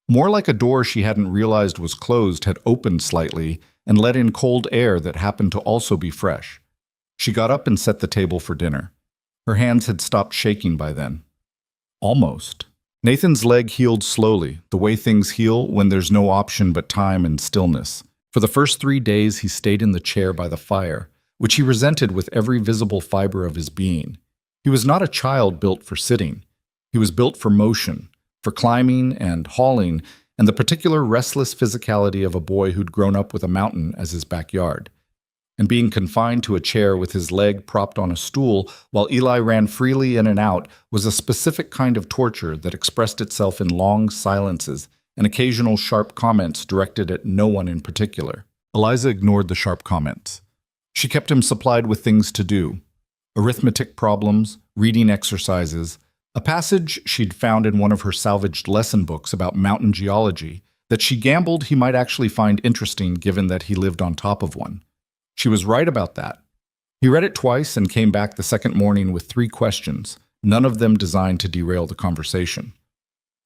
[SPEAKER 1] More like a door she hadn't realized was closed had opened slightly and let in cold air that happened to also be fresh. She got up and set the table for dinner. Her hands had stopped shaking by then. Almost. Nathan's leg healed slowly, the way things heal when there's no option but time and stillness. For the first 3 days he stayed in the chair by the fire, which he resented with every visible fiber of his being. He was not a child built for sitting. He was built for motion, for climbing and hauling, and the particular restless physicality of a boy who'd grown up with a mountain as his backyard. And being confined to a chair with his leg propped on a stool while Eli ran freely in and out was a specific kind of torture that expressed itself in long silences and occasional sharp comments directed at no one in particular. Eliza ignored the sharp comments. She kept him supplied with things to do. Arithmetic problems, reading exercises, a passage she'd found in one of her salvaged lesson books about mountain geology that she gambled he might actually find interesting given that he lived on top of one. She was right about that. He read it twice and came back the second morning with 3 questions, none of them designed to derail the conversation.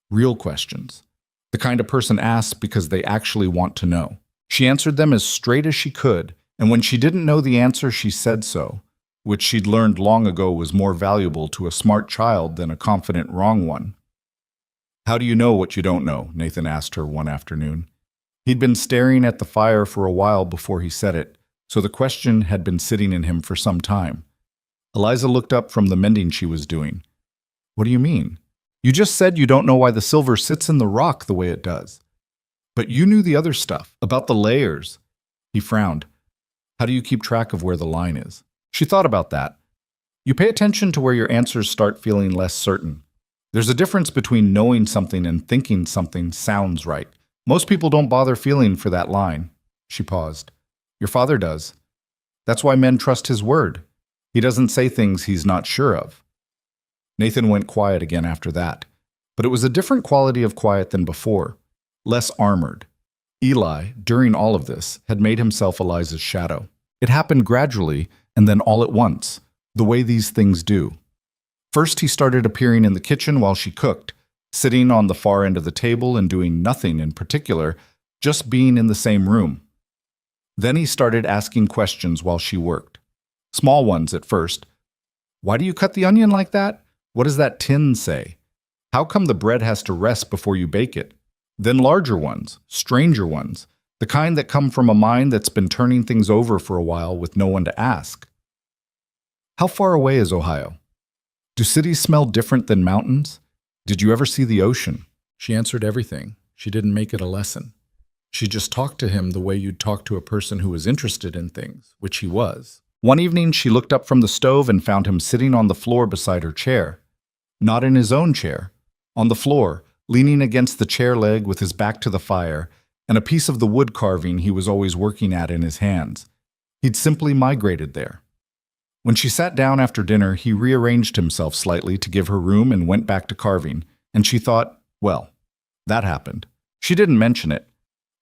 [SPEAKER 1] Real questions. The kind a person asks because they actually want to know. She answered them as straight as she could, and when she didn't know the answer, she said so, which she'd learned long ago was more valuable to a smart child than a confident wrong one. "How do you know what you don't know?" Nathan asked her one afternoon. He'd been staring at the fire for a while before he said it, so the question had been sitting in him for some time. Eliza looked up from the mending she was doing. "What do you mean? You just said you don't know why the silver sits in the rock the way it does. But you knew the other stuff, about the layers." He frowned. "How do you keep track of where the line is?" She thought about that. You pay attention to where your answers start feeling less certain. There's a difference between knowing something and thinking something sounds right. Most people don't bother feeling for that line. She paused. Your father does. That's why men trust his word. He doesn't say things he's not sure of. Nathan went quiet again after that, but it was a different quality of quiet than before, less armored. Eli, during all of this, had made himself Eliza's shadow. It happened gradually and then all at once, the way these things do. First, he started appearing in the kitchen while she cooked, sitting on the far end of the table and doing nothing in particular, just being in the same room. Then he started asking questions while she worked. Small ones at first. Why do you cut the onion like that? What does that tin say? How come the bread has to rest before you bake it? Then larger ones, stranger ones, the kind that come from a mind that's been turning things over for a while with no one to ask. How far away is Ohio? Do cities smell different than mountains? Did you ever see the ocean? She answered everything. She didn't make it a lesson. She just talked to him the way you'd talk to a person who was interested in things, which he was. One evening, she looked up from the stove and found him sitting on the floor beside her chair. Not in his own chair. On the floor, leaning against the chair leg with his back to the fire, and a piece of the wood carving he was always working at in his hands. He'd simply migrated there. When she sat down after dinner, he rearranged himself slightly to give her room and went back to carving, and she thought, well, that happened. She didn't mention it.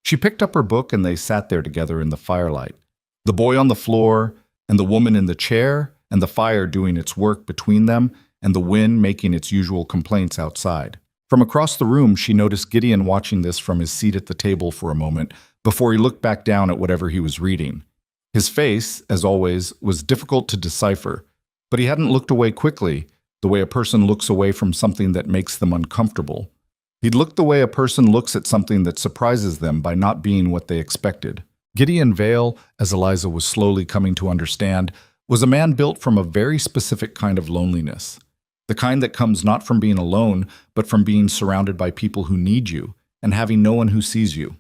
[SPEAKER 1] She picked up her book and they sat there together in the firelight. The boy on the floor, and the woman in the chair, and the fire doing its work between them, and the wind making its usual complaints outside. From across the room, she noticed Gideon watching this from his seat at the table for a moment before he looked back down at whatever he was reading. His face, as always, was difficult to decipher, but he hadn't looked away quickly, the way a person looks away from something that makes them uncomfortable. He'd looked the way a person looks at something that surprises them by not being what they expected. Gideon Vale, as Eliza was slowly coming to understand, was a man built from a very specific kind of loneliness. The kind that comes not from being alone, but from being surrounded by people who need you and having no one who sees you.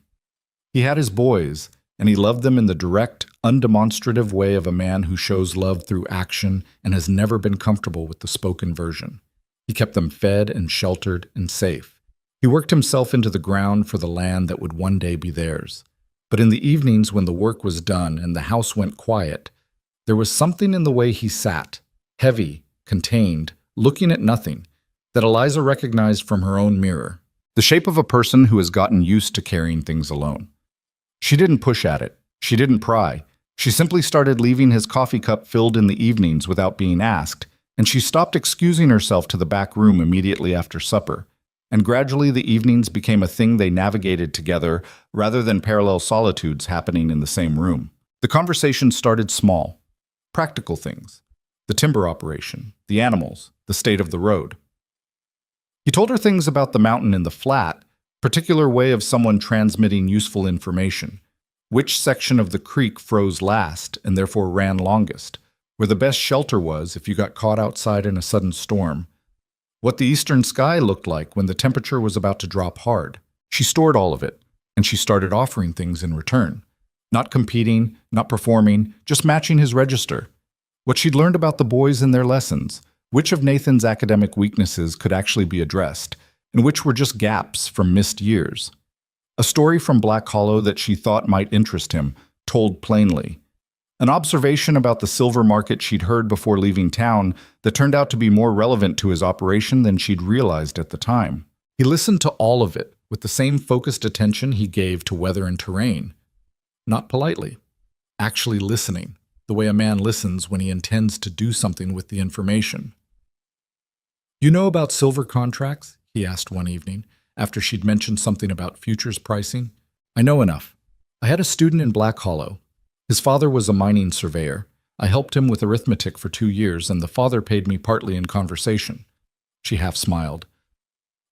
[SPEAKER 1] He had his boys, and he loved them in the direct, undemonstrative way of a man who shows love through action and has never been comfortable with the spoken version. He kept them fed and sheltered and safe. He worked himself into the ground for the land that would one day be theirs. But in the evenings when the work was done and the house went quiet, there was something in the way he sat, heavy, contained, looking at nothing, that Eliza recognized from her own mirror. The shape of a person who has gotten used to carrying things alone. She didn't push at it. She didn't pry. She simply started leaving his coffee cup filled in the evenings without being asked, and she stopped excusing herself to the back room immediately after supper. And gradually the evenings became a thing they navigated together rather than parallel solitudes happening in the same room. The conversation started small, practical things. The timber operation, the animals, the state of the road. He told her things about the mountain in the flat, particular way of someone transmitting useful information, which section of the creek froze last and therefore ran longest, where the best shelter was if you got caught outside in a sudden storm, what the eastern sky looked like when the temperature was about to drop hard. She stored all of it, and she started offering things in return. Not competing, not performing, just matching his register. What she'd learned about the boys in their lessons, which of Nathan's academic weaknesses could actually be addressed, and which were just gaps from missed years. A story from Black Hollow that she thought might interest him, told plainly. An observation about the silver market she'd heard before leaving town that turned out to be more relevant to his operation than she'd realized at the time. He listened to all of it with the same focused attention he gave to weather and terrain. Not politely, actually listening, the way a man listens when he intends to do something with the information. "You know about silver contracts?" he asked one evening, after she'd mentioned something about futures pricing. "I know enough. I had a student in Black Hollow. His father was a mining surveyor. I helped him with arithmetic for 2 years, and the father paid me partly in conversation." She half smiled.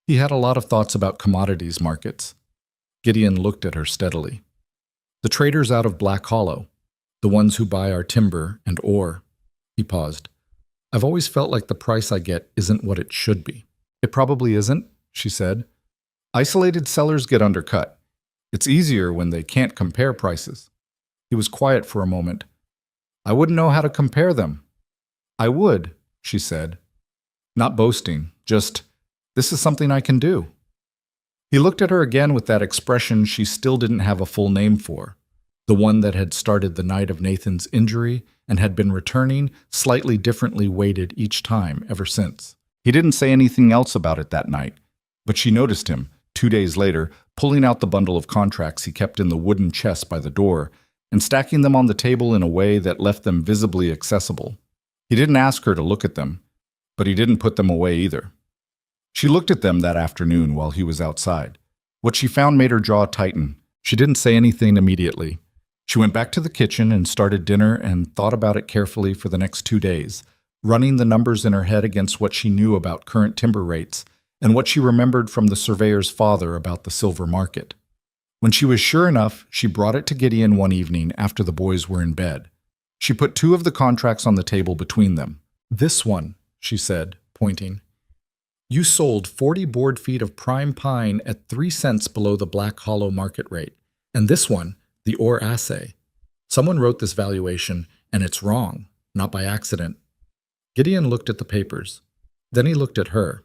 [SPEAKER 1] He had a lot of thoughts about commodities markets. Gideon looked at her steadily. "The traders out of Black Hollow, the ones who buy our timber and ore." He paused. "I've always felt like the price I get isn't what it should be." "It probably isn't," she said. "Isolated sellers get undercut. It's easier when they can't compare prices." He was quiet for a moment. "I wouldn't know how to compare them." "I would," she said. "Not boasting, just, this is something I can do." He looked at her again with that expression she still didn't have a full name for, the one that had started the night of Nathan's injury and had been returning, slightly differently weighted each time ever since. He didn't say anything else about it that night, but she noticed him, 2 days later, pulling out the bundle of contracts he kept in the wooden chest by the door and stacking them on the table in a way that left them visibly accessible. He didn't ask her to look at them, but he didn't put them away either. She looked at them that afternoon while he was outside. What she found made her jaw tighten. She didn't say anything immediately. She went back to the kitchen and started dinner and thought about it carefully for the next 2 days, running the numbers in her head against what she knew about current timber rates and what she remembered from the surveyor's father about the silver market. When she was sure enough, she brought it to Gideon one evening after the boys were in bed. She put 2 of the contracts on the table between them. "This one," she said, pointing. "You sold 40 board feet of prime pine at 3 cents below the Black Hollow market rate. And this one, the ore assay. Someone wrote this valuation, and it's wrong, not by accident." Gideon looked at the papers. Then he looked at her.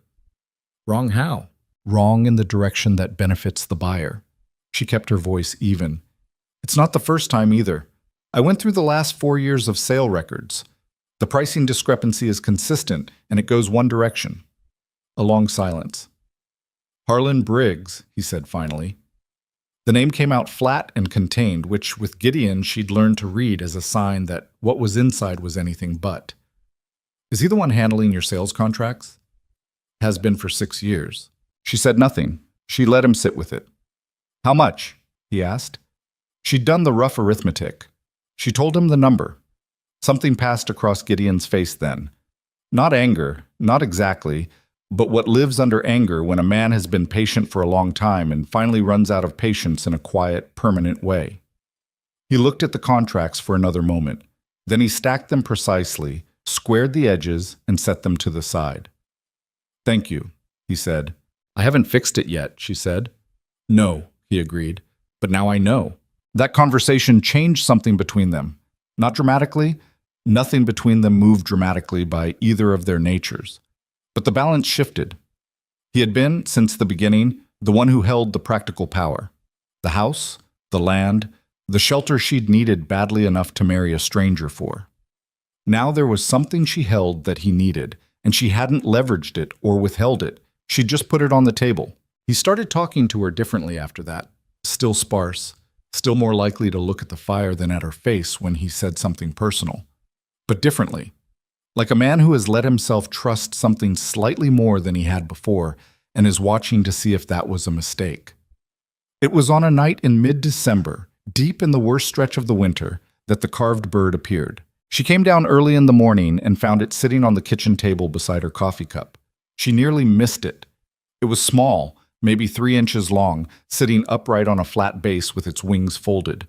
[SPEAKER 1] "Wrong how?" "Wrong in the direction that benefits the buyer." She kept her voice even. "It's not the first time either. I went through the last 4 years of sale records. The pricing discrepancy is consistent, and it goes one direction." A long silence. "Harlan Briggs," he said finally. The name came out flat and contained, which with Gideon she'd learned to read as a sign that what was inside was anything but. "Is he the one handling your sales contracts?" "Has been for 6 years." She said nothing. She let him sit with it. "How much?" he asked. She'd done the rough arithmetic. She told him the number. Something passed across Gideon's face then. Not anger, not exactly, but what lives under anger when a man has been patient for a long time and finally runs out of patience in a quiet, permanent way. He looked at the contracts for another moment. Then he stacked them precisely, squared the edges, and set them to the side. "Thank you," he said. "I haven't fixed it yet," she said. "No," he agreed. "But now I know." That conversation changed something between them. Not dramatically. Nothing between them moved dramatically by either of their natures. But the balance shifted. He had been, since the beginning, the one who held the practical power. The house, the land, the shelter she'd needed badly enough to marry a stranger for. Now there was something she held that he needed, and she hadn't leveraged it or withheld it. She'd just put it on the table. He started talking to her differently after that. Still sparse, still more likely to look at the fire than at her face when he said something personal. But differently. Like a man who has let himself trust something slightly more than he had before and is watching to see if that was a mistake. It was on a night in mid-December, deep in the worst stretch of the winter, that the carved bird appeared. She came down early in the morning and found it sitting on the kitchen table beside her coffee cup. She nearly missed it. It was small, maybe 3 inches long, sitting upright on a flat base with its wings folded.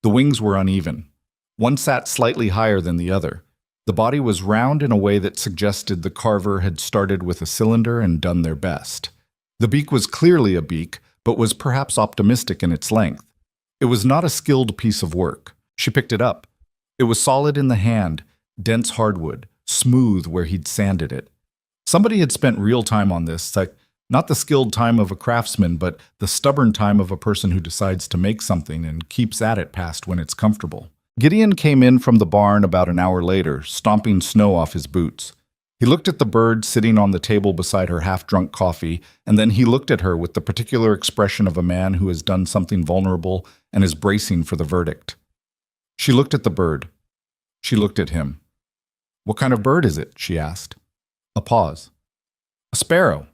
[SPEAKER 1] The wings were uneven. One sat slightly higher than the other. The body was round in a way that suggested the carver had started with a cylinder and done their best. The beak was clearly a beak, but was perhaps optimistic in its length. It was not a skilled piece of work. She picked it up. It was solid in the hand, dense hardwood, smooth where he'd sanded it. Somebody had spent real time on this, like not the skilled time of a craftsman, but the stubborn time of a person who decides to make something and keeps at it past when it's comfortable. Gideon came in from the barn about an hour later, stomping snow off his boots. He looked at the bird sitting on the table beside her half-drunk coffee, and then he looked at her with the particular expression of a man who has done something vulnerable and is bracing for the verdict. She looked at the bird. She looked at him. "What kind of bird is it?" she asked. A pause. "A sparrow."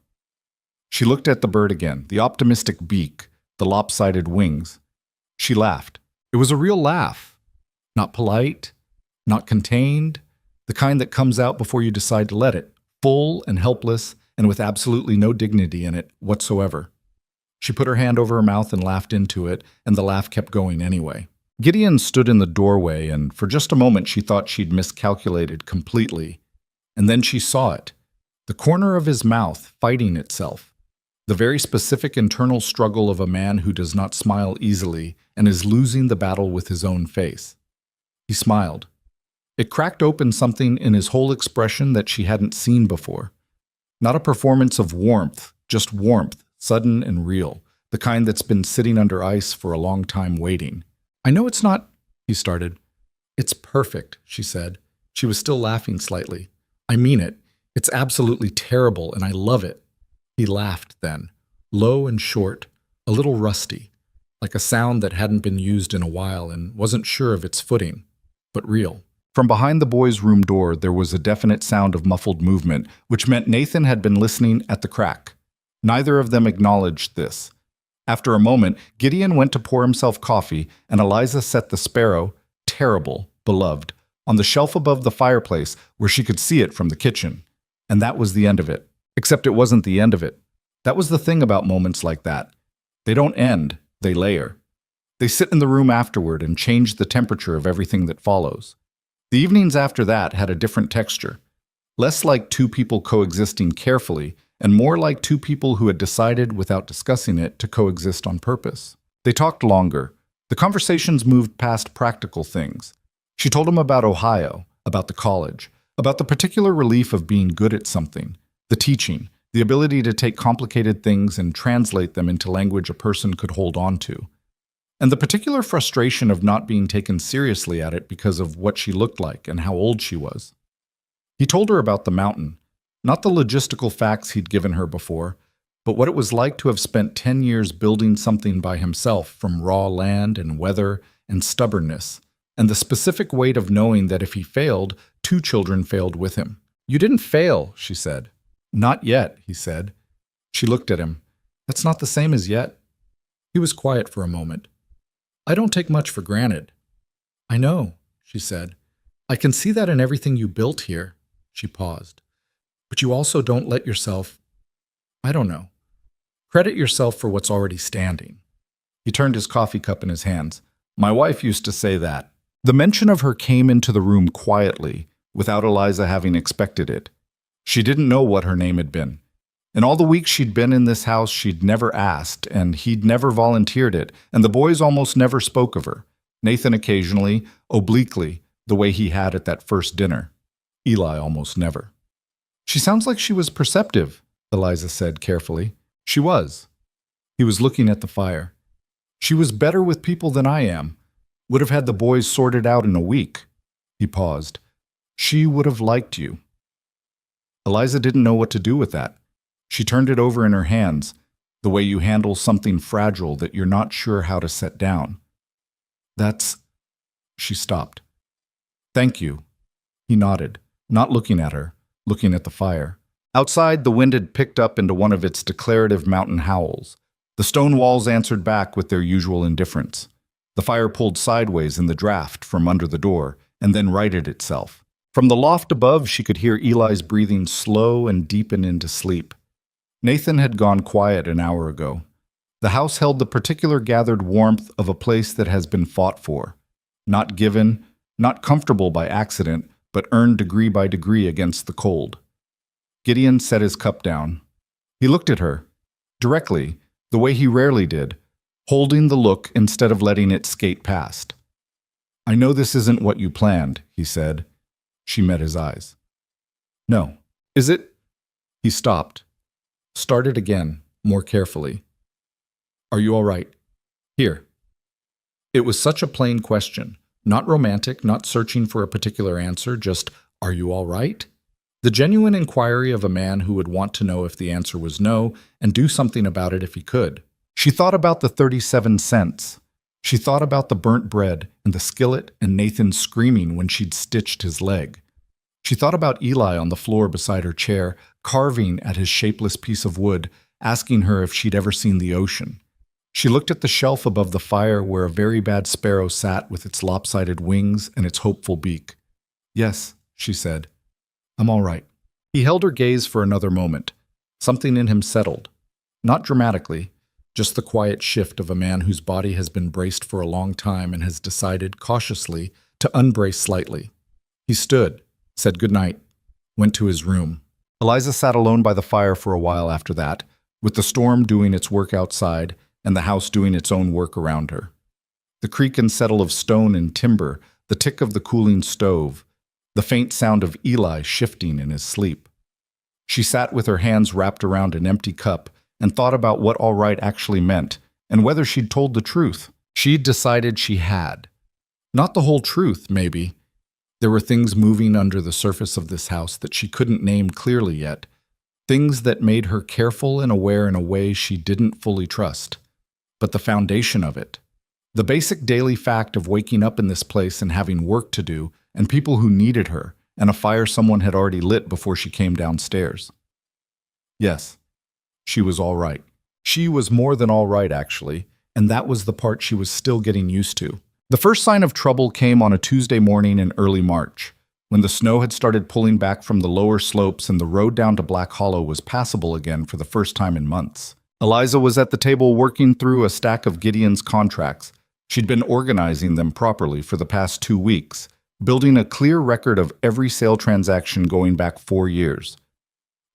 [SPEAKER 1] She looked at the bird again, the optimistic beak, the lopsided wings. She laughed. It was a real laugh. Not polite, not contained, the kind that comes out before you decide to let it, full and helpless and with absolutely no dignity in it whatsoever. She put her hand over her mouth and laughed into it, and the laugh kept going anyway. Gideon stood in the doorway, and for just a moment she thought she'd miscalculated completely. And then she saw it, the corner of his mouth fighting itself, the very specific internal struggle of a man who does not smile easily and is losing the battle with his own face. He smiled. It cracked open something in his whole expression that she hadn't seen before. Not a performance of warmth, just warmth, sudden and real, the kind that's been sitting under ice for a long time waiting. "I know it's not," he started. "It's perfect," she said. She was still laughing slightly. "I mean it. It's absolutely terrible, and I love it." He laughed then, low and short, a little rusty, like a sound that hadn't been used in a while and wasn't sure of its footing, but real. From behind the boys' room door, there was a definite sound of muffled movement, which meant Nathan had been listening at the crack. Neither of them acknowledged this. After a moment, Gideon went to pour himself coffee, and Eliza set the sparrow, terrible, beloved, on the shelf above the fireplace where she could see it from the kitchen. And that was the end of it. Except it wasn't the end of it. That was the thing about moments like that. They don't end, they layer. They sit in the room afterward and change the temperature of everything that follows. The evenings after that had a different texture. Less like two people coexisting carefully, and more like two people who had decided, without discussing it, to coexist on purpose. They talked longer. The conversations moved past practical things. She told him about Ohio, about the college, about the particular relief of being good at something, the teaching, the ability to take complicated things and translate them into language a person could hold on to, and the particular frustration of not being taken seriously at it because of what she looked like and how old she was. He told her about the mountain, not the logistical facts he'd given her before, but what it was like to have spent 10 years building something by himself from raw land and weather and stubbornness, and the specific weight of knowing that if he failed, 2 children failed with him. "You didn't fail," she said. "Not yet," he said. She looked at him. "That's not the same as yet." He was quiet for a moment. "I don't take much for granted." "I know," she said. "I can see that in everything you built here." She paused. "But you also don't let yourself, I don't know, credit yourself for what's already standing." He turned his coffee cup in his hands. "My wife used to say that." The mention of her came into the room quietly, without Eliza having expected it. She didn't know what her name had been. In all the weeks she'd been in this house, she'd never asked, and he'd never volunteered it, and the boys almost never spoke of her. Nathan occasionally, obliquely, the way he had at that first dinner. Eli almost never. "She sounds like she was perceptive," Eliza said carefully. She was. He was looking at the fire. "She was better with people than I am. Would have had the boys sorted out in a week." He paused. "She would have liked you." Eliza didn't know what to do with that. She turned it over in her hands, the way you handle something fragile that you're not sure how to set down. "That's—" She stopped. "Thank you." He nodded, not looking at her, looking at the fire. Outside, the wind had picked up into one of its declarative mountain howls. The stone walls answered back with their usual indifference. The fire pulled sideways in the draft from under the door, and then righted itself. From the loft above, she could hear Eli's breathing slow and deepen into sleep. Nathan had gone quiet an hour ago. The house held the particular gathered warmth of a place that has been fought for. Not given, not comfortable by accident, but earned degree by degree against the cold. Gideon set his cup down. He looked at her, directly, the way he rarely did, holding the look instead of letting it skate past. "I know this isn't what you planned," he said. She met his eyes. "No. Is it?" He stopped. Started again, more carefully. "Are you all right? Here." It was such a plain question. Not romantic, not searching for a particular answer, just, "Are you all right?" The genuine inquiry of a man who would want to know if the answer was no and do something about it if he could. She thought about the 37 cents. She thought about the burnt bread and the skillet and Nathan screaming when she'd stitched his leg. She thought about Eli on the floor beside her chair, carving at his shapeless piece of wood, asking her if she'd ever seen the ocean. She looked at the shelf above the fire where a very bad sparrow sat with its lopsided wings and its hopeful beak. "Yes," she said. "I'm all right." He held her gaze for another moment. Something in him settled. Not dramatically, just the quiet shift of a man whose body has been braced for a long time and has decided, cautiously, to unbrace slightly. He stood, said goodnight, went to his room. Eliza sat alone by the fire for a while after that, with the storm doing its work outside and the house doing its own work around her. The creak and settle of stone and timber, the tick of the cooling stove, the faint sound of Eli shifting in his sleep. She sat with her hands wrapped around an empty cup and thought about what all right actually meant and whether she'd told the truth. She'd decided she had. Not the whole truth, maybe. There were things moving under the surface of this house that she couldn't name clearly yet, things that made her careful and aware in a way she didn't fully trust. But the foundation of it, The basic daily fact of waking up in this place and having work to do, and people who needed her, and a fire someone had already lit before she came downstairs. Yes, she was all right. She was more than all right, actually, and that was the part she was still getting used to. The first sign of trouble came on a Tuesday morning in early March, when the snow had started pulling back from the lower slopes and the road down to Black Hollow was passable again for the first time in months. Eliza was at the table working through a stack of Gideon's contracts. She'd been organizing them properly for the past 2 weeks, building a clear record of every sale transaction going back 4 years.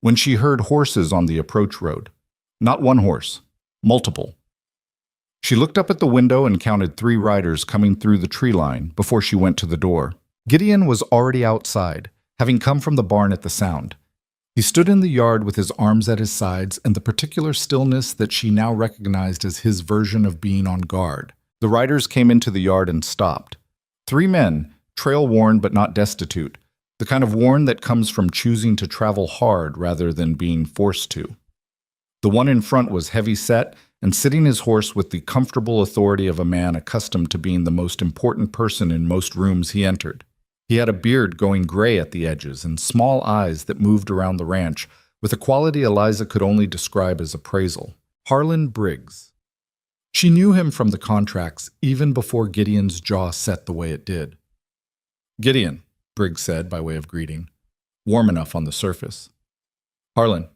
[SPEAKER 1] When she heard horses on the approach road. Not one horse, multiple. She looked up at the window and counted 3 riders coming through the tree line before she went to the door. Gideon was already outside, having come from the barn at the sound. He stood in the yard with his arms at his sides and the particular stillness that she now recognized as his version of being on guard. The riders came into the yard and stopped. 3 men, trail-worn but not destitute, the kind of worn that comes from choosing to travel hard rather than being forced to. The one in front was heavy-set and sitting his horse with the comfortable authority of a man accustomed to being the most important person in most rooms he entered. He had a beard going gray at the edges and small eyes that moved around the ranch with a quality Eliza could only describe as appraisal. Harlan Briggs. She knew him from the contracts even before Gideon's jaw set the way it did. "Gideon," Briggs said by way of greeting, warm enough on the surface. "Harlan."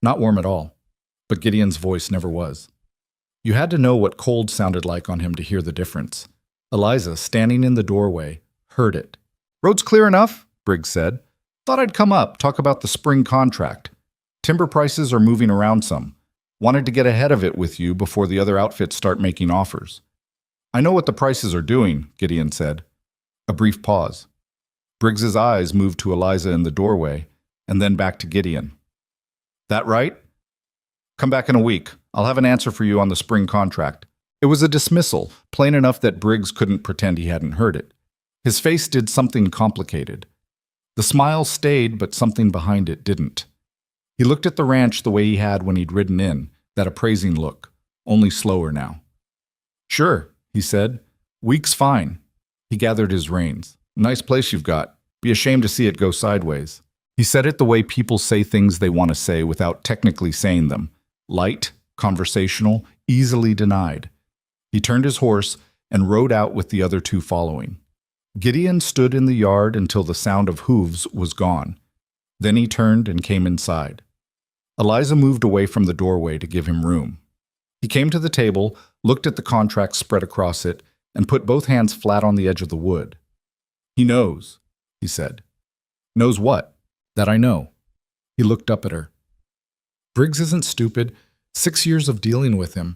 [SPEAKER 1] Not warm at all, but Gideon's voice never was. You had to know what cold sounded like on him to hear the difference. Eliza, standing in the doorway, heard it. "Road's clear enough," Briggs said. "Thought I'd come up, talk about the spring contract. Timber prices are moving around some. Wanted to get ahead of it with you before the other outfits start making offers." "I know what the prices are doing," Gideon said. A brief pause. Briggs's eyes moved to Eliza in the doorway, and then back to Gideon. "That right? Come back in a week. I'll have an answer for you on the spring contract." It was a dismissal, plain enough that Briggs couldn't pretend he hadn't heard it. His face did something complicated. The smile stayed, but something behind it didn't. He looked at the ranch the way he had when he'd ridden in, that appraising look, only slower now. "Sure," he said. "Week's fine." He gathered his reins. "Nice place you've got. Be ashamed to see it go sideways." He said it the way people say things they want to say without technically saying them. Light, conversational, easily denied. He turned his horse and rode out with the other 2 following. Gideon stood in the yard until the sound of hooves was gone. Then he turned and came inside. Eliza moved away from the doorway to give him room. He came to the table, looked at the contract spread across it, and put both hands flat on the edge of the wood. "He knows," he said. "Knows what?" "That I know." He looked up at her. "Briggs isn't stupid. 6 years of dealing with him.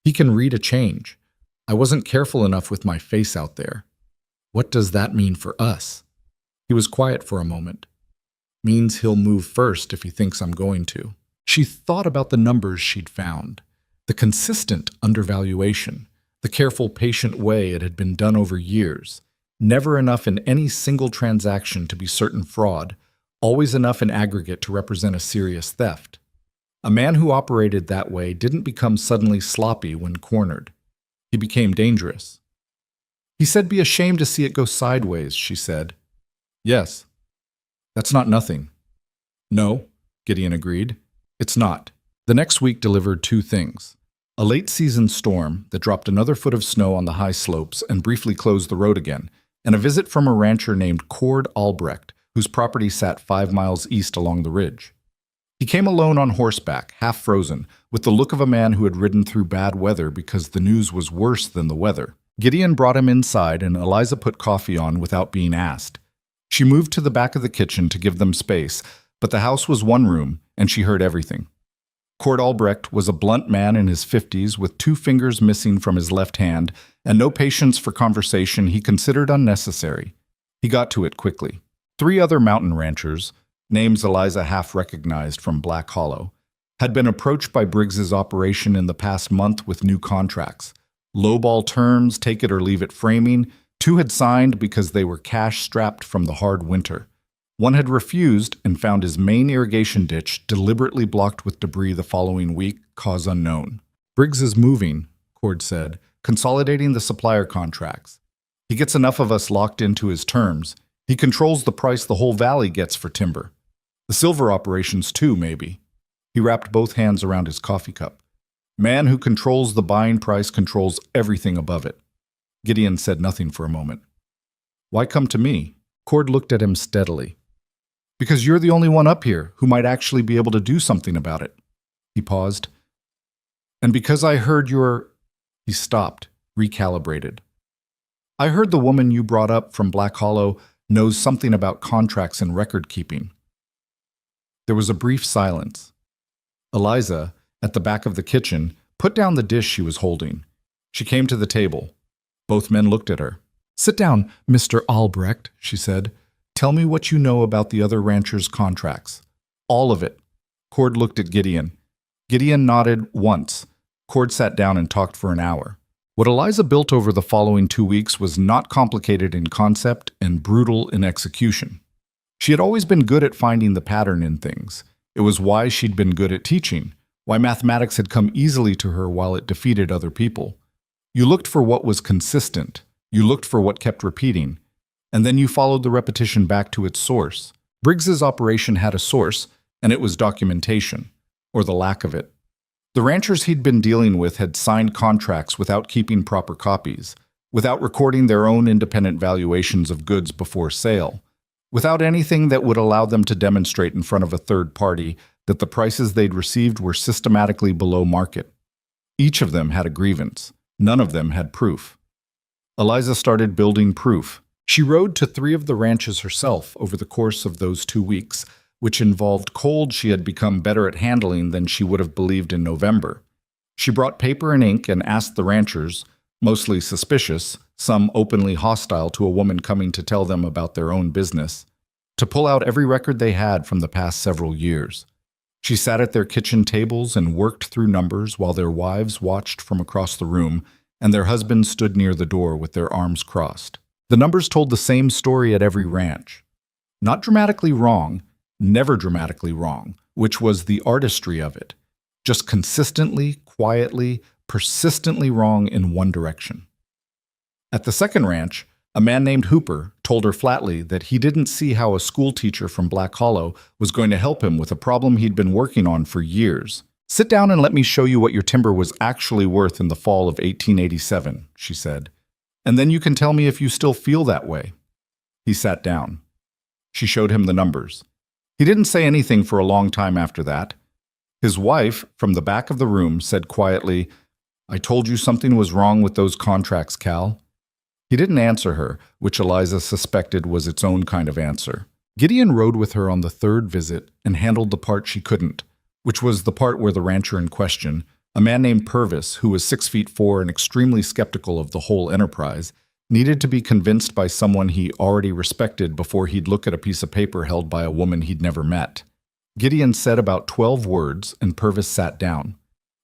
[SPEAKER 1] He can read a change. I wasn't careful enough with my face out there. What does that mean for us?" He was quiet for a moment. "Means he'll move first if he thinks I'm going to." She thought about the numbers she'd found, the consistent undervaluation, the careful, patient way it had been done over years, never enough in any single transaction to be certain fraud, always enough in aggregate to represent a serious theft. A man who operated that way didn't become suddenly sloppy when cornered. He became dangerous. "He said be ashamed to see it go sideways," she said. "Yes. That's not nothing." "No," Gideon agreed. "It's not." The next week delivered 2 things. A late-season storm that dropped another foot of snow on the high slopes and briefly closed the road again, and a visit from a rancher named Cord Albrecht, whose property sat 5 miles east along the ridge. He came alone on horseback, half frozen, with the look of a man who had ridden through bad weather because the news was worse than the weather. Gideon brought him inside, and Eliza put coffee on without being asked. She moved to the back of the kitchen to give them space, but the house was one room, and she heard everything. Cord Albrecht was a blunt man in his 50s with 2 fingers missing from his left hand and no patience for conversation he considered unnecessary. He got to it quickly. 3 other mountain ranchers, names Eliza half recognized from Black Hollow, had been approached by Briggs's operation in the past month with new contracts. Lowball terms, take it or leave it framing. 2 had signed because they were cash-strapped from the hard winter. One had refused and found his main irrigation ditch deliberately blocked with debris the following week, cause unknown. "Briggs is moving," Cord said, consolidating the supplier contracts. He gets enough of us locked into his terms. He controls the price the whole valley gets for timber. The silver operations too, maybe. He wrapped both hands around his coffee cup. Man who controls the buying price controls everything above it. Gideon said nothing for a moment. Why come to me? Cord looked at him steadily. Because you're the only one up here who might actually be able to do something about it. He paused. And because I heard your... He stopped, recalibrated. I heard the woman you brought up from Black Hollow knows something about contracts and record keeping. There was a brief silence. Eliza, at the back of the kitchen, put down the dish she was holding. She came to the table. Both men looked at her. Sit down, Mr. Albrecht, she said. Tell me what you know about the other ranchers' contracts. All of it. Cord looked at Gideon. Gideon nodded once. Cord sat down and talked for an hour. What Eliza built over the following 2 weeks was not complicated in concept and brutal in execution. She had always been good at finding the pattern in things. It was why she'd been good at teaching, why mathematics had come easily to her while it defeated other people. You looked for what was consistent. You looked for what kept repeating. And then you followed the repetition back to its source. Briggs's operation had a source, and it was documentation, or the lack of it. The ranchers he'd been dealing with had signed contracts without keeping proper copies, without recording their own independent valuations of goods before sale, without anything that would allow them to demonstrate in front of a third party that the prices they'd received were systematically below market. Each of them had a grievance. None of them had proof. Eliza started building proof. She rode to 3 of the ranches herself over the course of those 2 weeks, which involved cold she had become better at handling than she would have believed in November. She brought paper and ink and asked the ranchers, mostly suspicious, some openly hostile to a woman coming to tell them about their own business, to pull out every record they had from the past several years. She sat at their kitchen tables and worked through numbers while their wives watched from across the room and their husbands stood near the door with their arms crossed. The numbers told the same story at every ranch. Not dramatically wrong, never dramatically wrong, which was the artistry of it. Just consistently, quietly, persistently wrong in one direction. At the second ranch, a man named Hooper told her flatly that he didn't see how a schoolteacher from Black Hollow was going to help him with a problem he'd been working on for years. Sit down and let me show you what your timber was actually worth in the fall of 1887, she said. And then you can tell me if you still feel that way. He sat down. She showed him the numbers. He didn't say anything for a long time after that. His wife, from the back of the room, said quietly, I told you something was wrong with those contracts, Cal. He didn't answer her, which Eliza suspected was its own kind of answer. Gideon rode with her on the 3rd visit and handled the part she couldn't, which was the part where the rancher in question, a man named Purvis, who was 6'4" and extremely skeptical of the whole enterprise, needed to be convinced by someone he already respected before he'd look at a piece of paper held by a woman he'd never met. Gideon said about 12 words, and Purvis sat down.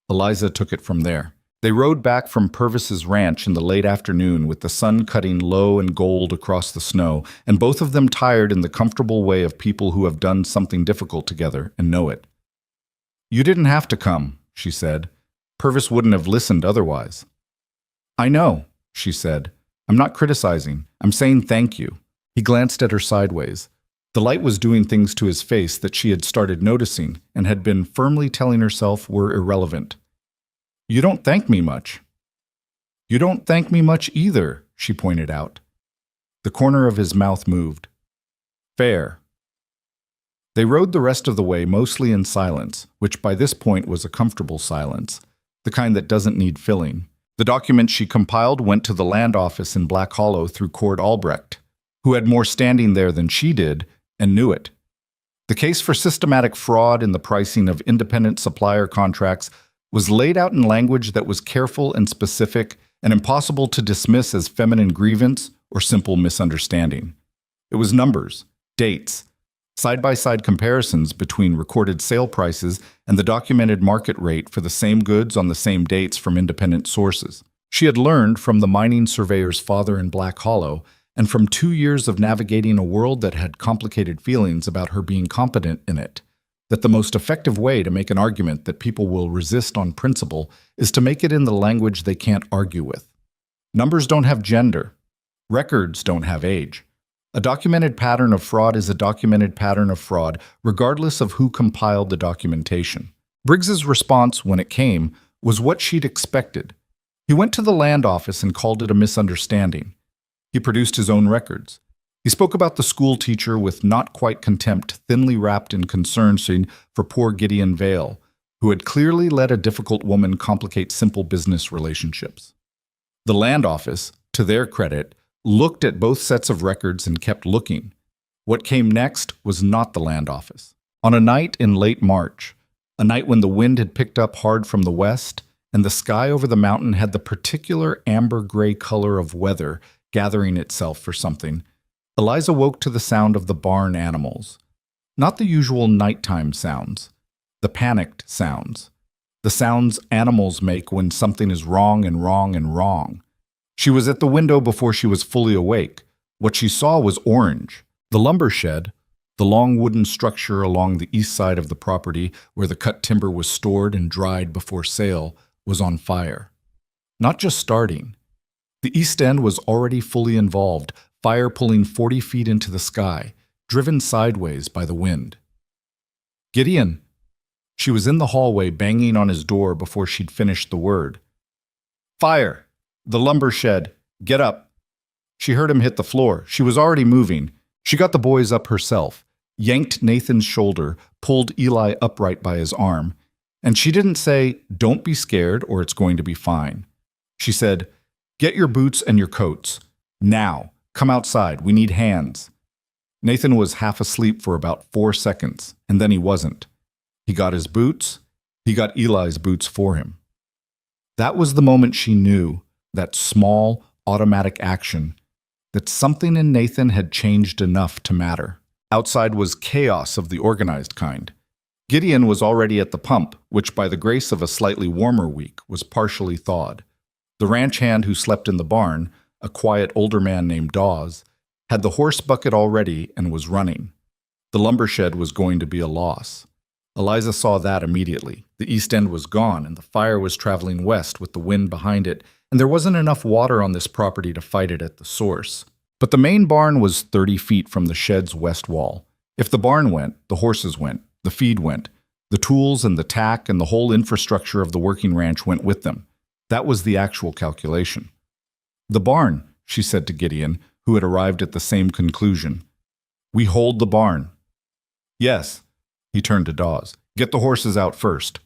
[SPEAKER 1] Eliza took it from there. They rode back from Purvis's ranch in the late afternoon with the sun cutting low and gold across the snow, and both of them tired in the comfortable way of people who have done something difficult together and know it. You didn't have to come, she said. Purvis wouldn't have listened otherwise. I know, she said. I'm not criticizing. I'm saying thank you. He glanced at her sideways. The light was doing things to his face that she had started noticing and had been firmly telling herself were irrelevant. You don't thank me much. You don't thank me much either, she pointed out. The corner of his mouth moved. Fair. They rode the rest of the way mostly in silence, which by this point was a comfortable silence, the kind that doesn't need filling. The document she compiled went to the land office in Black Hollow through Cord Albrecht, who had more standing there than she did and knew it. The case for systematic fraud in the pricing of independent supplier contracts was laid out in language that was careful and specific and impossible to dismiss as feminine grievance or simple misunderstanding. It was numbers, dates, side-by-side comparisons between recorded sale prices and the documented market rate for the same goods on the same dates from independent sources. She had learned from the mining surveyor's father in Black Hollow and from 2 years of navigating a world that had complicated feelings about her being competent in it, that the most effective way to make an argument that people will resist on principle is to make it in the language they can't argue with. Numbers don't have gender. Records don't have age. A documented pattern of fraud is a documented pattern of fraud, regardless of who compiled the documentation. Briggs's response, when it came, was what she'd expected. He went to the land office and called it a misunderstanding. He produced his own records. He spoke about the schoolteacher with not quite contempt, thinly wrapped in concern for poor Gideon Vale, who had clearly let a difficult woman complicate simple business relationships. The land office, to their credit, looked at both sets of records and kept looking. What came next was not the land office. On a night in late March, a night when the wind had picked up hard from the west, and the sky over the mountain had the particular amber-gray color of weather gathering itself for something, Eliza woke to the sound of the barn animals. Not the usual nighttime sounds, the panicked sounds. The sounds animals make when something is wrong and wrong and wrong. She was at the window before she was fully awake. What she saw was orange. The lumber shed, the long wooden structure along the east side of the property where the cut timber was stored and dried before sale, was on fire. Not just starting. The east end was already fully involved, fire pulling 40 feet into the sky, driven sideways by the wind. "Gideon!" She was in the hallway banging on his door before she'd finished the word. "Fire! The lumber shed! Get up!" She heard him hit the floor. She was already moving. She got the boys up herself, yanked Nathan's shoulder, pulled Eli upright by his arm. And she didn't say, "Don't be scared or it's going to be fine." She said, "Get your boots and your coats. Now, come outside. We need hands." Nathan was half asleep for about 4 seconds, and then he wasn't. He got his boots. He got Eli's boots for him. That was the moment she knew, that small, automatic action, that something in Nathan had changed enough to matter. Outside was chaos of the organized kind. Gideon was already at the pump, which by the grace of a slightly warmer week was partially thawed. The ranch hand who slept in the barn, a quiet older man named Dawes, had the horse bucket already and was running. The lumber shed was going to be a loss. Eliza saw that immediately. The east end was gone, and the fire was traveling west with the wind behind it, and there wasn't enough water on this property to fight it at the source. But the main barn was 30 feet from the shed's west wall. If the barn went, the horses went. The feed went. The tools and the tack and the whole infrastructure of the working ranch went with them. That was the actual calculation. "The barn," she said to Gideon, who had arrived at the same conclusion. "We hold the barn." "Yes." He turned to Dawes. "Get the horses out first."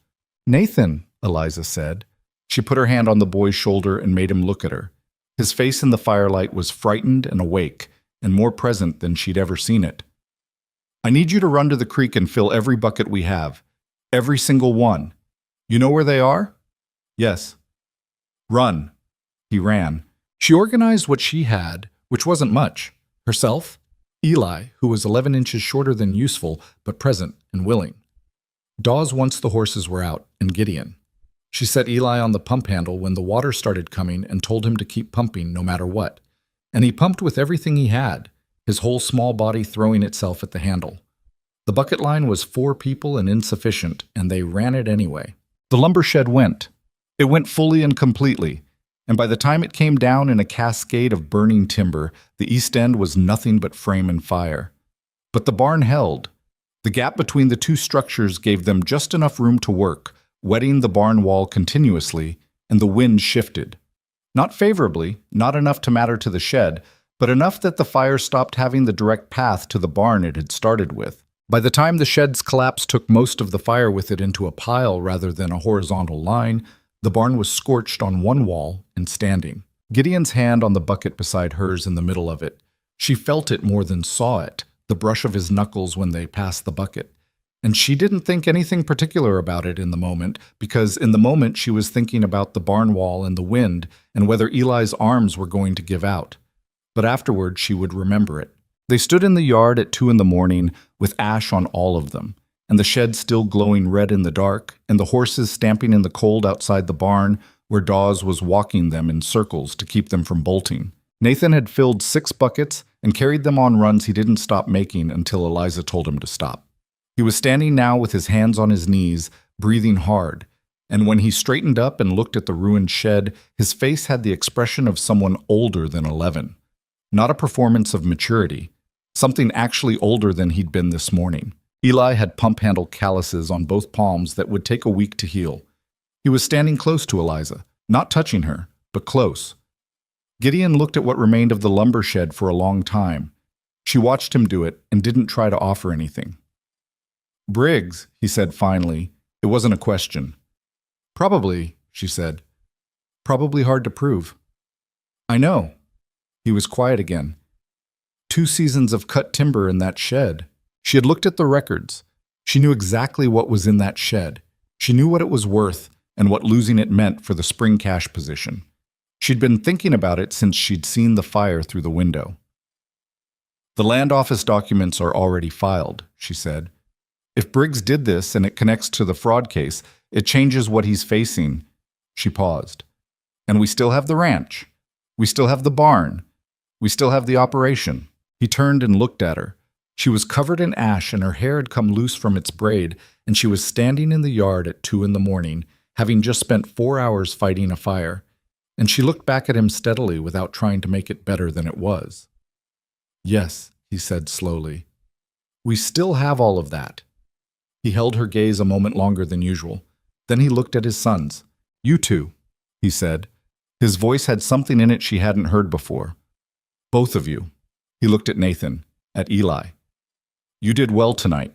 [SPEAKER 1] "Nathan," Eliza said. She put her hand on the boy's shoulder and made him look at her. His face in the firelight was frightened and awake, and more present than she'd ever seen it. "I need you to run to the creek and fill every bucket we have. Every single one. You know where they are?" "Yes." "Run." He ran. She organized what she had, which wasn't much. Herself, Eli, who was 11 inches shorter than useful, but present and willing. Dawes once the horses were out, and Gideon. She set Eli on the pump handle when the water started coming and told him to keep pumping no matter what. And he pumped with everything he had, his whole small body throwing itself at the handle. The bucket line was 4 people and insufficient, and they ran it anyway. The lumber shed went. It went fully and completely, and by the time it came down in a cascade of burning timber, the east end was nothing but frame and fire. But the barn held. The gap between the two structures gave them just enough room to work, wetting the barn wall continuously, and the wind shifted. Not favorably, not enough to matter to the shed, but enough that the fire stopped having the direct path to the barn it had started with. By the time the shed's collapse took most of the fire with it into a pile rather than a horizontal line, the barn was scorched on one wall and standing. Gideon's hand on the bucket beside hers in the middle of it. She felt it more than saw it, the brush of his knuckles when they passed the bucket. And she didn't think anything particular about it in the moment, because in the moment she was thinking about the barn wall and the wind and whether Eli's arms were going to give out. But afterward she would remember it. They stood in the yard at 2 a.m, with ash on all of them, and the shed still glowing red in the dark, and the horses stamping in the cold outside the barn, where Dawes was walking them in circles to keep them from bolting. Nathan had filled 6 buckets and carried them on runs he didn't stop making until Eliza told him to stop. He was standing now with his hands on his knees, breathing hard, And when he straightened up and looked at the ruined shed, his face had the expression of someone older than 11. Not a performance of maturity, something actually older than he'd been this morning. Eli had pump-handle calluses on both palms that would take a week to heal. He was standing close to Eliza, not touching her, but close. Gideon looked at what remained of the lumber shed for a long time. She watched him do it and didn't try to offer anything. "Briggs," he said finally. It wasn't a question. "Probably," she said. "Probably hard to prove." "I know." He was quiet again. 2 seasons of cut timber in that shed. She had looked at the records. She knew exactly what was in that shed. She knew what it was worth and what losing it meant for the spring cash position. She'd been thinking about it since she'd seen the fire through the window. "The land office documents are already filed," she said. "If Briggs did this and it connects to the fraud case, it changes what he's facing." She paused. "And we still have the ranch. We still have the barn. We still have the operation." He turned and looked at her. She was covered in ash and her hair had come loose from its braid, and she was standing in the yard at 2 in the morning, having just spent 4 hours fighting a fire. And she looked back at him steadily without trying to make it better than it was. "Yes," he said slowly. "We still have all of that." He held her gaze a moment longer than usual. Then he looked at his sons. "You two," he said. His voice had something in it she hadn't heard before. "Both of you." He looked at Nathan, at Eli. "You did well tonight."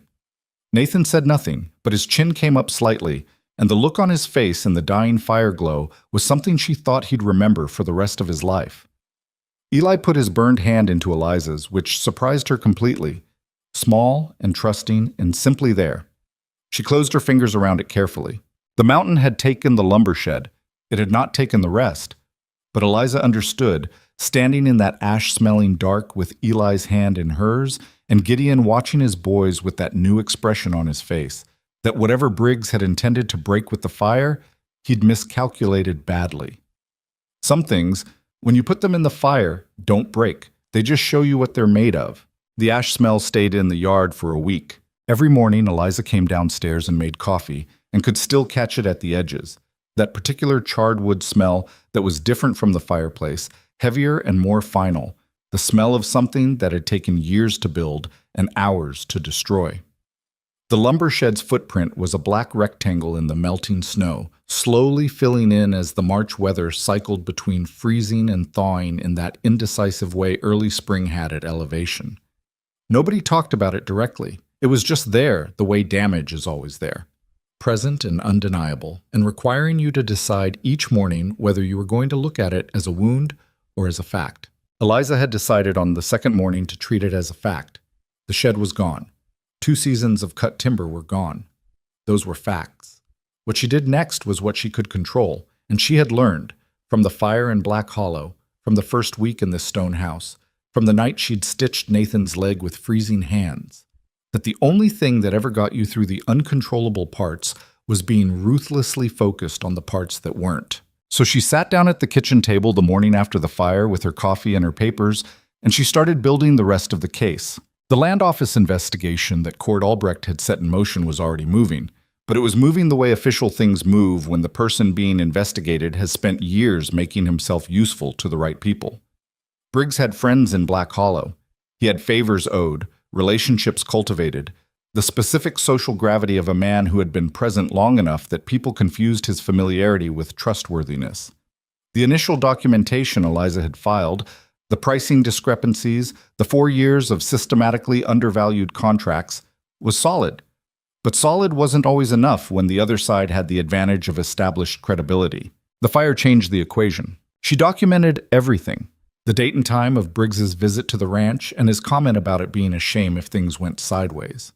[SPEAKER 1] Nathan said nothing, but his chin came up slightly, and the look on his face in the dying fire glow was something she thought he'd remember for the rest of his life. Eli put his burned hand into Eliza's, which surprised her completely. Small and trusting and simply there. She closed her fingers around it carefully. The mountain had taken the lumber shed. It had not taken the rest. But Eliza understood, standing in that ash-smelling dark with Eli's hand in hers, and Gideon watching his boys with that new expression on his face, that whatever Briggs had intended to break with the fire, he'd miscalculated badly. Some things, when you put them in the fire, don't break. They just show you what they're made of. The ash smell stayed in the yard for a week. Every morning, Eliza came downstairs and made coffee, and could still catch it at the edges. That particular charred wood smell that was different from the fireplace, heavier and more final, the smell of something that had taken years to build and hours to destroy. The lumber shed's footprint was a black rectangle in the melting snow, slowly filling in as the March weather cycled between freezing and thawing in that indecisive way early spring had at elevation. Nobody talked about it directly. It was just there, the way damage is always there. Present and undeniable, and requiring you to decide each morning whether you were going to look at it as a wound or as a fact. Eliza had decided on the second morning to treat it as a fact. The shed was gone. 2 seasons of cut timber were gone. Those were facts. What she did next was what she could control, and she had learned, from the fire in Black Hollow, from the first week in this stone house, from the night she'd stitched Nathan's leg with freezing hands, that the only thing that ever got you through the uncontrollable parts was being ruthlessly focused on the parts that weren't. So she sat down at the kitchen table the morning after the fire with her coffee and her papers, and she started building the rest of the case. The land office investigation that Cord Albrecht had set in motion was already moving, but it was moving the way official things move when the person being investigated has spent years making himself useful to the right people. Briggs had friends in Black Hollow. He had favors owed, relationships cultivated, the specific social gravity of a man who had been present long enough that people confused his familiarity with trustworthiness. The initial documentation Eliza had filed, the pricing discrepancies, the 4 years of systematically undervalued contracts, was solid. But solid wasn't always enough when the other side had the advantage of established credibility. The fire changed the equation. She documented everything. The date and time of Briggs's visit to the ranch and his comment about it being a shame if things went sideways.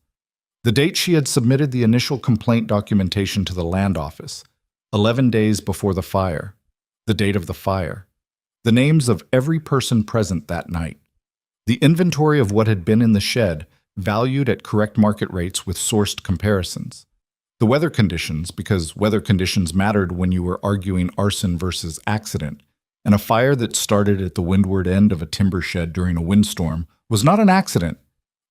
[SPEAKER 1] The date she had submitted the initial complaint documentation to the land office, 11 days before the fire. The date of the fire. The names of every person present that night. The inventory of what had been in the shed, valued at correct market rates with sourced comparisons. The weather conditions, because weather conditions mattered when you were arguing arson versus accident, and a fire that started at the windward end of a timber shed during a windstorm was not an accident.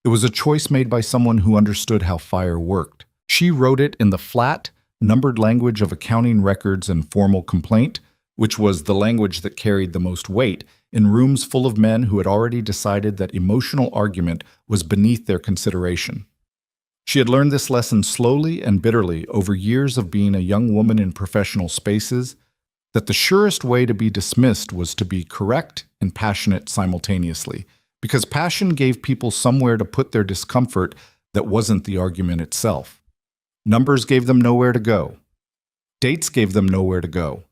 [SPEAKER 1] It was a choice made by someone who understood how fire worked. She wrote it in the flat, numbered language of accounting records and formal complaint, which was the language that carried the most weight in rooms full of men who had already decided that emotional argument was beneath their consideration. She had learned this lesson slowly and bitterly over years of being a young woman in professional spaces, that the surest way to be dismissed was to be correct and passionate simultaneously, because passion gave people somewhere to put their discomfort that wasn't the argument itself. Numbers gave them nowhere to go. Dates gave them nowhere to go.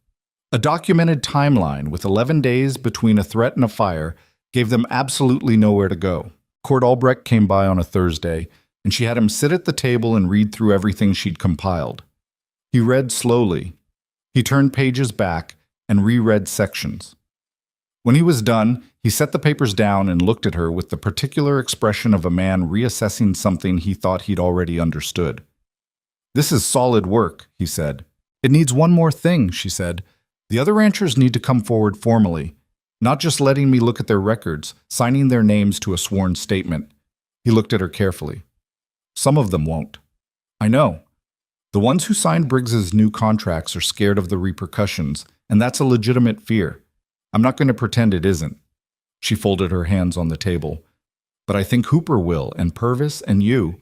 [SPEAKER 1] A documented timeline with 11 days between a threat and a fire gave them absolutely nowhere to go. Cord Albrecht came by on a Thursday, and she had him sit at the table and read through everything she'd compiled. He read slowly. He turned pages back and reread sections. When he was done, he set the papers down and looked at her with the particular expression of a man reassessing something he thought he'd already understood. "This is solid work," he said. "It needs one more thing," she said. "The other ranchers need to come forward formally, not just letting me look at their records, signing their names to a sworn statement." He looked at her carefully. "Some of them won't." "I know. The ones who signed Briggs's new contracts are scared of the repercussions, and that's a legitimate fear. I'm not going to pretend it isn't." She folded her hands on the table. "But I think Hooper will, and Purvis, and you."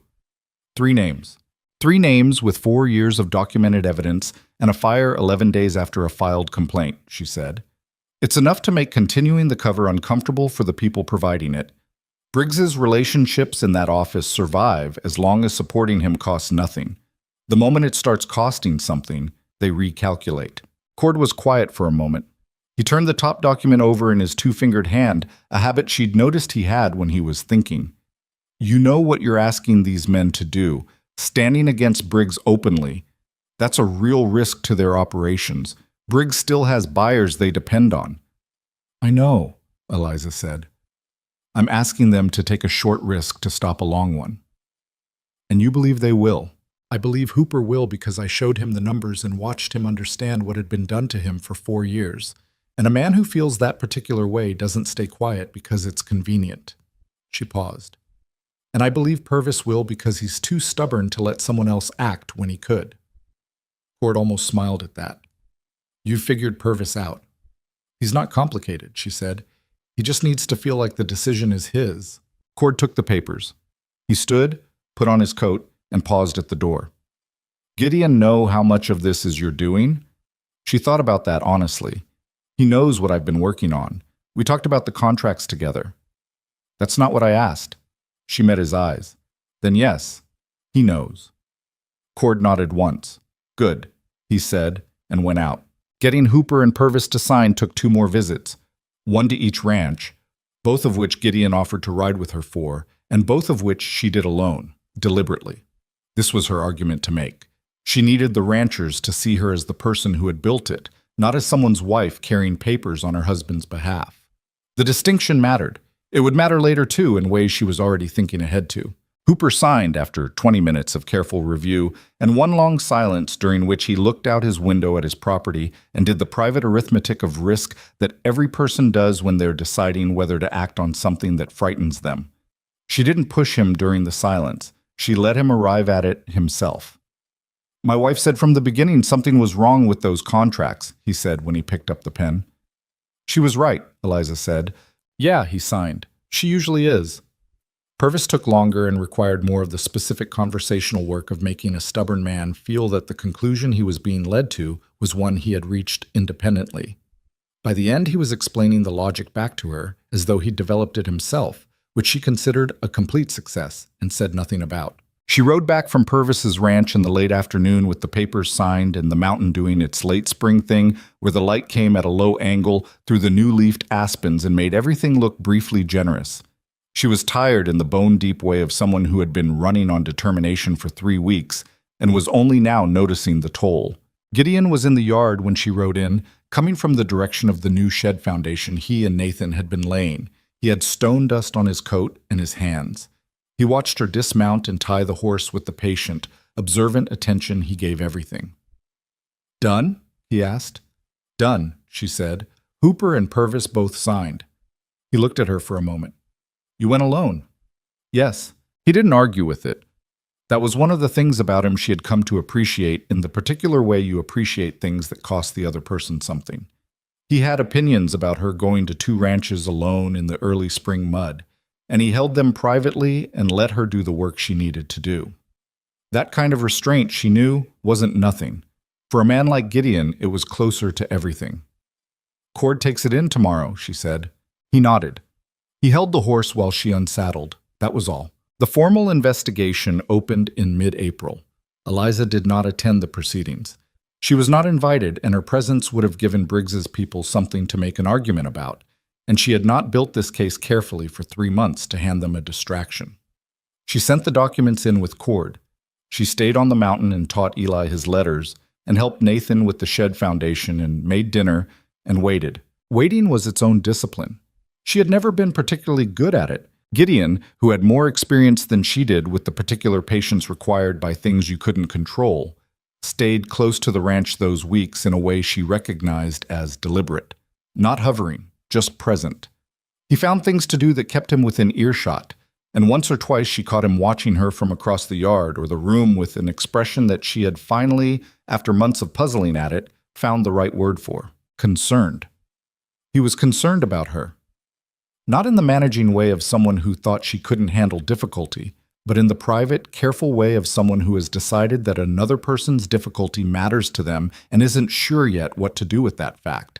[SPEAKER 1] Three names. 3 names with 4 years of documented evidence and a fire 11 days after a filed complaint, she said. "It's enough to make continuing the cover uncomfortable for the people providing it. Briggs's relationships in that office survive as long as supporting him costs nothing. The moment it starts costing something, they recalculate." Cord was quiet for a moment. He turned the top document over in his 2-fingered hand, a habit she'd noticed he had when he was thinking. "You know what you're asking these men to do. Standing against Briggs openly, that's a real risk to their operations. Briggs still has buyers they depend on." "I know," Eliza said. "I'm asking them to take a short risk to stop a long one." "And you believe they will?" "I believe Hooper will because I showed him the numbers and watched him understand what had been done to him for 4 years. And a man who feels that particular way doesn't stay quiet because it's convenient." She paused. "And I believe Purvis will because he's too stubborn to let someone else act when he could." Cord almost smiled at that. "You figured Purvis out." "He's not complicated," she said. "He just needs to feel like the decision is his." Cord took the papers. He stood, put on his coat, and paused at the door. "Gideon know how much of this is your doing?" She thought about that honestly. "He knows what I've been working on. We talked about the contracts together." "That's not what I asked." She met his eyes. "Then yes, he knows." Cord nodded once. "Good," he said, and went out. Getting Hooper and Purvis to sign took 2 more visits, one to each ranch, both of which Gideon offered to ride with her for, and both of which she did alone, deliberately. This was her argument to make. She needed the ranchers to see her as the person who had built it, not as someone's wife carrying papers on her husband's behalf. The distinction mattered. It would matter later, too, in ways she was already thinking ahead to. Hooper signed after 20 minutes of careful review and one long silence during which he looked out his window at his property and did the private arithmetic of risk that every person does when they're deciding whether to act on something that frightens them. She didn't push him during the silence. She let him arrive at it himself. "My wife said from the beginning something was wrong with those contracts," he said when he picked up the pen. "She was right," Eliza said. "Yeah," he signed. "She usually is." Purvis took longer and required more of the specific conversational work of making a stubborn man feel that the conclusion he was being led to was one he had reached independently. By the end, he was explaining the logic back to her as though he'd developed it himself, which she considered a complete success and said nothing about. She rode back from Purvis's ranch in the late afternoon with the papers signed and the mountain doing its late spring thing where the light came at a low angle through the new-leafed aspens and made everything look briefly generous. She was tired in the bone-deep way of someone who had been running on determination for 3 weeks and was only now noticing the toll. Gideon was in the yard when she rode in, coming from the direction of the new shed foundation he and Nathan had been laying. He had stone dust on his coat and his hands. He watched her dismount and tie the horse with the patient, observant attention he gave everything. "Done?" he asked. "Done," she said. "Hooper and Purvis both signed." He looked at her for a moment. "You went alone?" "Yes." He didn't argue with it. That was one of the things about him she had come to appreciate in the particular way you appreciate things that cost the other person something. He had opinions about her going to 2 ranches alone in the early spring mud, and he held them privately and let her do the work she needed to do. That kind of restraint, she knew, wasn't nothing. For a man like Gideon, it was closer to everything. "Cord takes it in tomorrow," she said. He nodded. He held the horse while she unsaddled. That was all. The formal investigation opened in mid-April. Eliza did not attend the proceedings. She was not invited, and her presence would have given Briggs's people something to make an argument about, and she had not built this case carefully for 3 months to hand them a distraction. She sent the documents in with Cord. She stayed on the mountain and taught Eli his letters, and helped Nathan with the shed foundation and made dinner, and waited. Waiting was its own discipline. She had never been particularly good at it. Gideon, who had more experience than she did with the particular patience required by things you couldn't control, stayed close to the ranch those weeks in a way she recognized as deliberate. Not hovering, just present. He found things to do that kept him within earshot, and once or twice she caught him watching her from across the yard or the room with an expression that she had finally, after months of puzzling at it, found the right word for: concerned. He was concerned about her. Not in the managing way of someone who thought she couldn't handle difficulty, but in the private, careful way of someone who has decided that another person's difficulty matters to them and isn't sure yet what to do with that fact.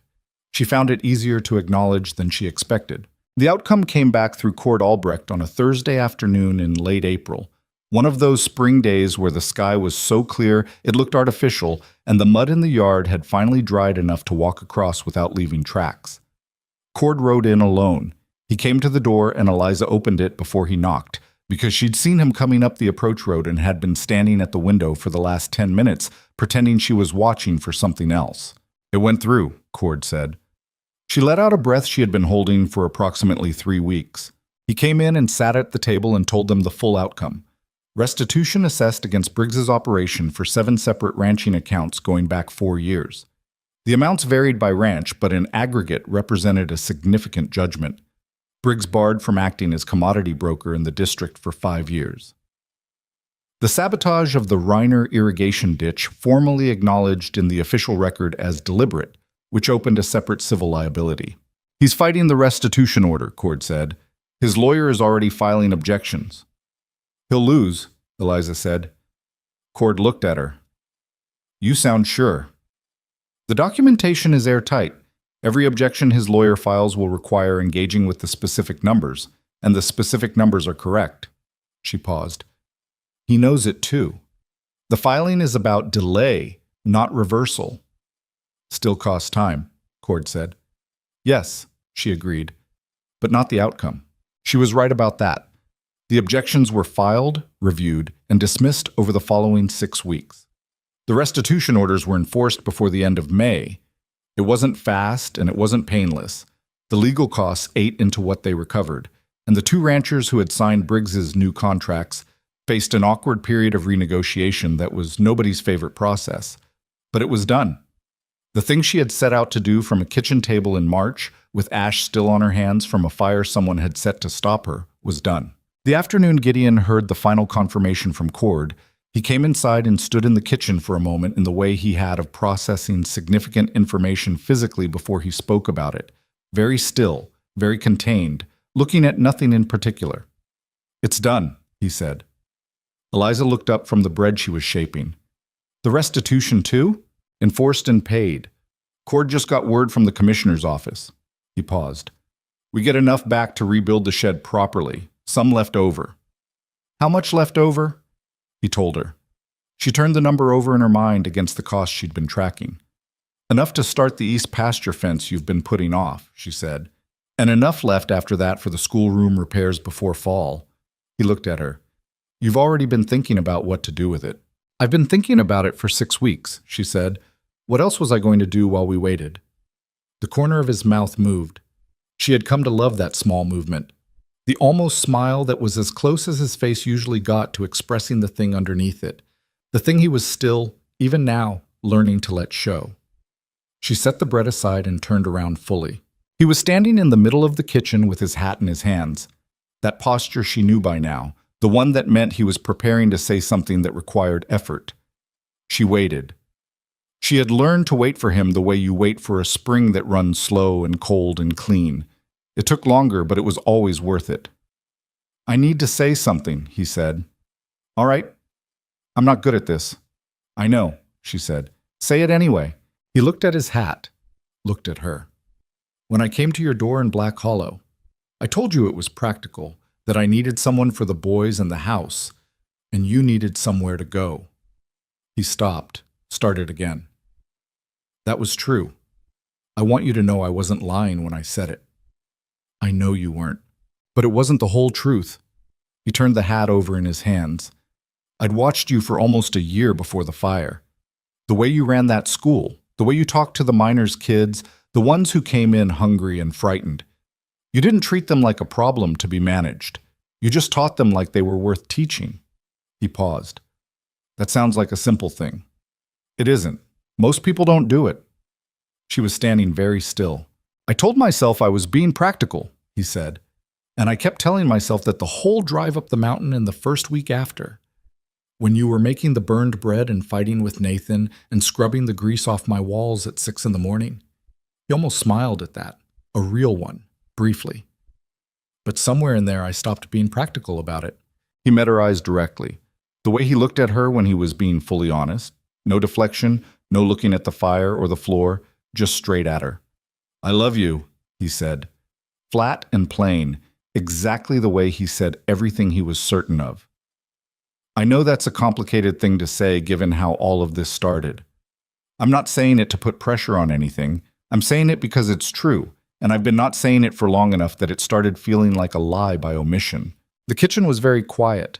[SPEAKER 1] She found it easier to acknowledge than she expected. The outcome came back through Cord Albrecht on a Thursday afternoon in late April, one of those spring days where the sky was so clear it looked artificial and the mud in the yard had finally dried enough to walk across without leaving tracks. Cord rode in alone. He came to the door and Eliza opened it before he knocked, because she'd seen him coming up the approach road and had been standing at the window for the last 10 minutes, pretending she was watching for something else. "It went through," Cord said. She let out a breath she had been holding for approximately 3 weeks. He came in and sat at the table and told them the full outcome. Restitution assessed against Briggs's operation for 7 separate ranching accounts going back 4 years. The amounts varied by ranch, but in aggregate represented a significant judgment. Briggs barred from acting as commodity broker in the district for 5 years. The sabotage of the Reiner irrigation ditch formally acknowledged in the official record as deliberate, which opened a separate civil liability. "He's fighting the restitution order," Cord said. "His lawyer is already filing objections." "He'll lose," Eliza said. Cord looked at her. "You sound sure." "The documentation is airtight. Every objection his lawyer files will require engaging with the specific numbers, and the specific numbers are correct." She paused. "He knows it too. The filing is about delay, not reversal." "Still costs time," Cord said. "Yes," she agreed, "but not the outcome." She was right about that. The objections were filed, reviewed, and dismissed over the following 6 weeks. The restitution orders were enforced before the end of May. It wasn't fast and it wasn't painless. The legal costs ate into what they recovered, and the 2 ranchers who had signed Briggs's new contracts faced an awkward period of renegotiation that was nobody's favorite process. But it was done. The thing she had set out to do from a kitchen table in March, with ash still on her hands from a fire someone had set to stop her, was done. The afternoon Gideon heard the final confirmation from Cord, he came inside and stood in the kitchen for a moment in the way he had of processing significant information physically before he spoke about it, very still, very contained, looking at nothing in particular. "It's done," he said. Eliza looked up from the bread she was shaping. "The restitution too? Enforced and paid. Cord just got word from the commissioner's office." He paused. "We get enough back to rebuild the shed properly, some left over." "How much left over?" He told her. She turned the number over in her mind against the cost she'd been tracking. "Enough to start the east pasture fence you've been putting off," she said, "and enough left after that for the schoolroom repairs before fall." He looked at her. "You've already been thinking about what to do with it." "I've been thinking about it for 6 weeks, she said. "What else was I going to do while we waited?" The corner of his mouth moved. She had come to love that small movement. The almost smile that was as close as his face usually got to expressing the thing underneath it, the thing he was still, even now, learning to let show. She set the bread aside and turned around fully. He was standing in the middle of the kitchen with his hat in his hands. That posture she knew by now, the one that meant he was preparing to say something that required effort. She waited. She had learned to wait for him the way you wait for a spring that runs slow and cold and clean. It took longer, but it was always worth it. "I need to say something," he said. "All right. I'm not good at this." "I know," she said. "Say it anyway." He looked at his hat, looked at her. "When I came to your door in Black Hollow, I told you it was practical, that I needed someone for the boys and the house, and you needed somewhere to go." He stopped, started again. "That was true. I want you to know I wasn't lying when I said it." "I know you weren't. But it wasn't the whole truth." He turned the hat over in his hands. "I'd watched you for almost a year before the fire. The way you ran that school, the way you talked to the miners' kids, the ones who came in hungry and frightened. You didn't treat them like a problem to be managed. You just taught them like they were worth teaching." He paused. "That sounds like a simple thing." "It isn't. Most people don't do it." She was standing very still. "I told myself I was being practical," he said. "And I kept telling myself that the whole drive up the mountain and the first week after, when you were making the burned bread and fighting with Nathan and scrubbing the grease off my walls at 6 in the morning." He almost smiled at that, a real one, briefly. "But somewhere in there I stopped being practical about it." He met her eyes directly, the way he looked at her when he was being fully honest. No deflection, no looking at the fire or the floor, just straight at her. "I love you," he said. Flat and plain, exactly the way he said everything he was certain of. "I know that's a complicated thing to say given how all of this started. I'm not saying it to put pressure on anything. I'm saying it because it's true, and I've been not saying it for long enough that it started feeling like a lie by omission." The kitchen was very quiet.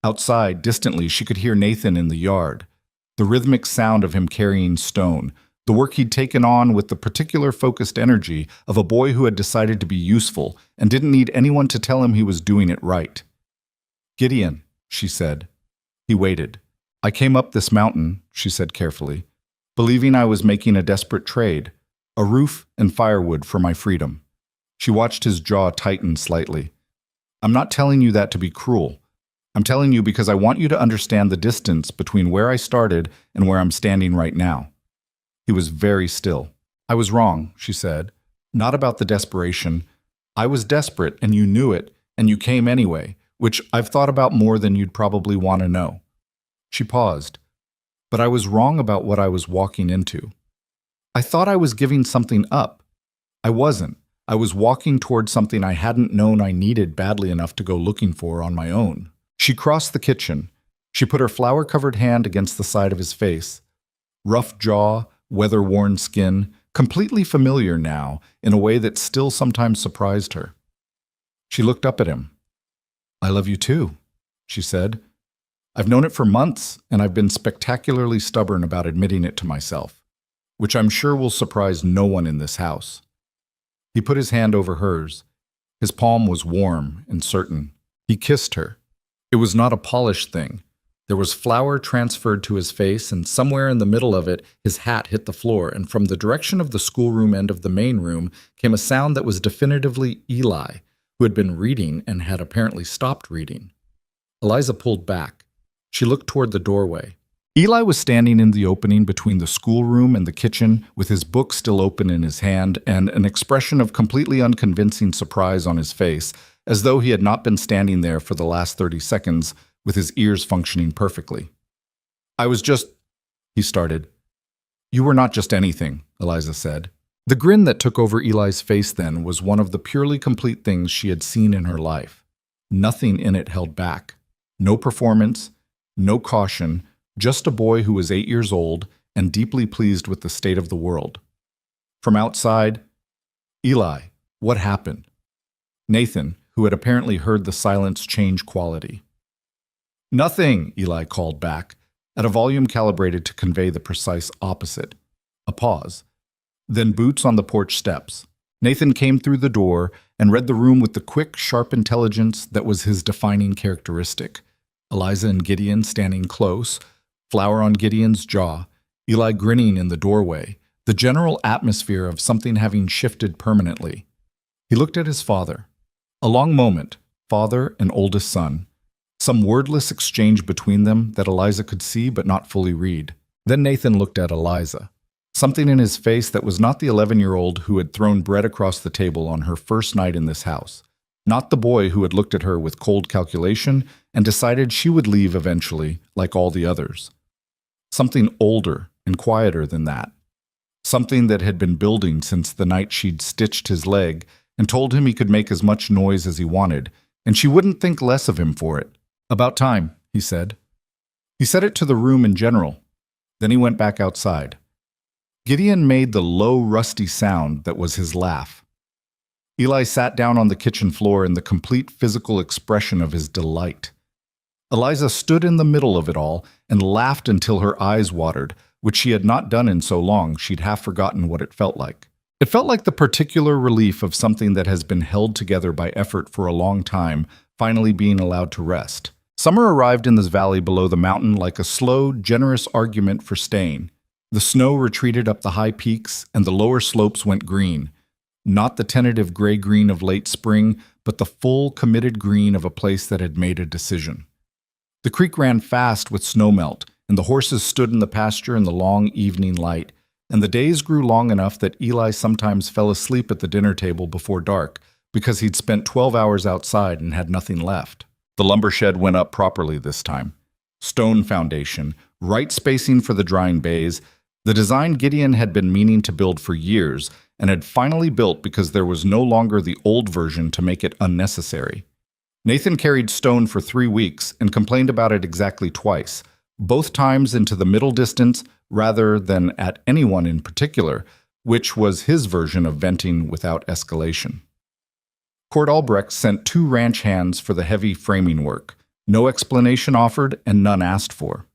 [SPEAKER 1] Outside, distantly, she could hear Nathan in the yard, the rhythmic sound of him carrying stone, the work he'd taken on with the particular focused energy of a boy who had decided to be useful and didn't need anyone to tell him he was doing it right. "Gideon," she said. He waited. "I came up this mountain," she said carefully, "believing I was making a desperate trade, a roof and firewood for my freedom." She watched his jaw tighten slightly. "I'm not telling you that to be cruel. I'm telling you because I want you to understand the distance between where I started and where I'm standing right now." He was very still. "I was wrong," she said. "Not about the desperation. I was desperate, and you knew it, and you came anyway, which I've thought about more than you'd probably want to know." She paused. "But I was wrong about what I was walking into. I thought I was giving something up. I wasn't. I was walking toward something I hadn't known I needed badly enough to go looking for on my own." She crossed the kitchen. She put her flour-covered hand against the side of his face. Rough jaw, weather-worn skin, completely familiar now in a way that still sometimes surprised her. She looked up at him. "I love you too," she said. "I've known it for months, and I've been spectacularly stubborn about admitting it to myself, which I'm sure will surprise no one in this house." He put his hand over hers. His palm was warm and certain. He kissed her. It was not a polished thing. There was flour transferred to his face, and somewhere in the middle of it, his hat hit the floor, and from the direction of the schoolroom end of the main room came a sound that was definitively Eli, who had been reading and had apparently stopped reading. Eliza pulled back. She looked toward the doorway. Eli was standing in the opening between the schoolroom and the kitchen, with his book still open in his hand and an expression of completely unconvincing surprise on his face, as though he had not been standing there for the last 30 seconds with his ears functioning perfectly. "I was just," he started. "You were not just anything," Eliza said. The grin that took over Eli's face then was one of the purely complete things she had seen in her life. Nothing in it held back. No performance, no caution, just a boy who was 8 years old and deeply pleased with the state of the world. From outside, "Eli, what happened?" Nathan, who had apparently heard the silence change quality. "Nothing," Eli called back, at a volume calibrated to convey the precise opposite. A pause. Then boots on the porch steps. Nathan came through the door and read the room with the quick, sharp intelligence that was his defining characteristic. Eliza and Gideon standing close, flour on Gideon's jaw, Eli grinning in the doorway, the general atmosphere of something having shifted permanently. He looked at his father. A long moment, father and oldest son, Some wordless exchange between them that Eliza could see but not fully read. Then Nathan looked at Eliza. Something in his face that was not the 11-year-old who had thrown bread across the table on her first night in this house. Not the boy who had looked at her with cold calculation and decided she would leave eventually, like all the others. Something older and quieter than that. Something that had been building since the night she'd stitched his leg and told him he could make as much noise as he wanted, and she wouldn't think less of him for it. "About time," he said. He said it to the room in general. Then he went back outside. Gideon made the low, rusty sound that was his laugh. Eli sat down on the kitchen floor in the complete physical expression of his delight. Eliza stood in the middle of it all and laughed until her eyes watered, which she had not done in so long she'd half forgotten what it felt like. It felt like the particular relief of something that has been held together by effort for a long time, finally being allowed to rest. Summer arrived in this valley below the mountain like a slow, generous argument for staying. The snow retreated up the high peaks, and the lower slopes went green. Not the tentative gray-green of late spring, but the full, committed green of a place that had made a decision. The creek ran fast with snowmelt, and the horses stood in the pasture in the long evening light, and the days grew long enough that Eli sometimes fell asleep at the dinner table before dark because he'd spent 12 hours outside and had nothing left. The lumber shed went up properly this time. Stone foundation, right spacing for the drying bays, the design Gideon had been meaning to build for years and had finally built because there was no longer the old version to make it unnecessary. Nathan carried stone for 3 weeks and complained about it exactly twice, both times into the middle distance rather than at anyone in particular, which was his version of venting without escalation. Cord Albrecht sent 2 ranch hands for the heavy framing work, no explanation offered and none asked for.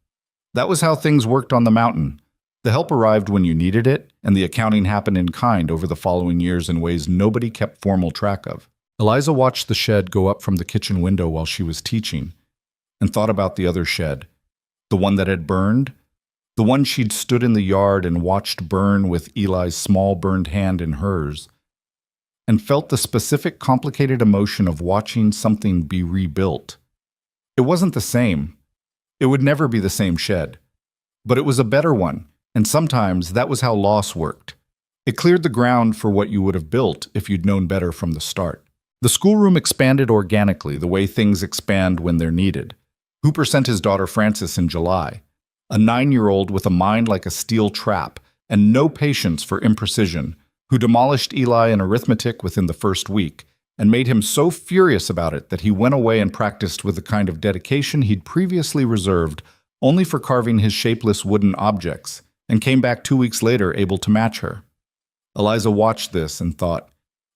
[SPEAKER 1] That was how things worked on the mountain. The help arrived when you needed it, and the accounting happened in kind over the following years in ways nobody kept formal track of. Eliza watched the shed go up from the kitchen window while she was teaching, and thought about the other shed, the one that had burned, the one she'd stood in the yard and watched burn with Eli's small burned hand in hers, and felt the specific complicated emotion of watching something be rebuilt. It wasn't the same. It would never be the same shed. But it was a better one, and sometimes that was how loss worked. It cleared the ground for what you would have built if you'd known better from the start. The schoolroom expanded organically, the way things expand when they're needed. Hooper sent his daughter Frances in July, a 9-year-old with a mind like a steel trap and no patience for imprecision, who demolished Eli in arithmetic within the first week and made him so furious about it that he went away and practiced with the kind of dedication he'd previously reserved only for carving his shapeless wooden objects, and came back 2 weeks later able to match her. Eliza watched this and thought,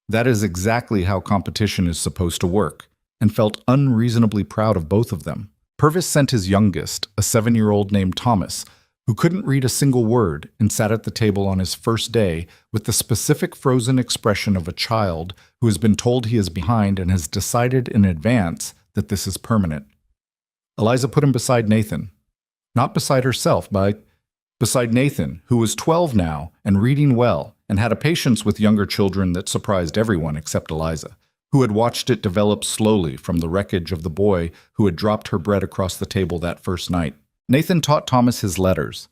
[SPEAKER 1] that is exactly how competition is supposed to work, and felt unreasonably proud of both of them. Purvis sent his youngest, a 7-year-old named Thomas, who couldn't read a single word and sat at the table on his first day with the specific frozen expression of a child who has been told he is behind and has decided in advance that this is permanent. Eliza put him beside Nathan. Not beside herself, but beside Nathan, who was 12 now and reading well and had a patience with younger children that surprised everyone except Eliza, who had watched it develop slowly from the wreckage of the boy who had dropped her bread across the table that first night. Nathan taught Thomas his letters.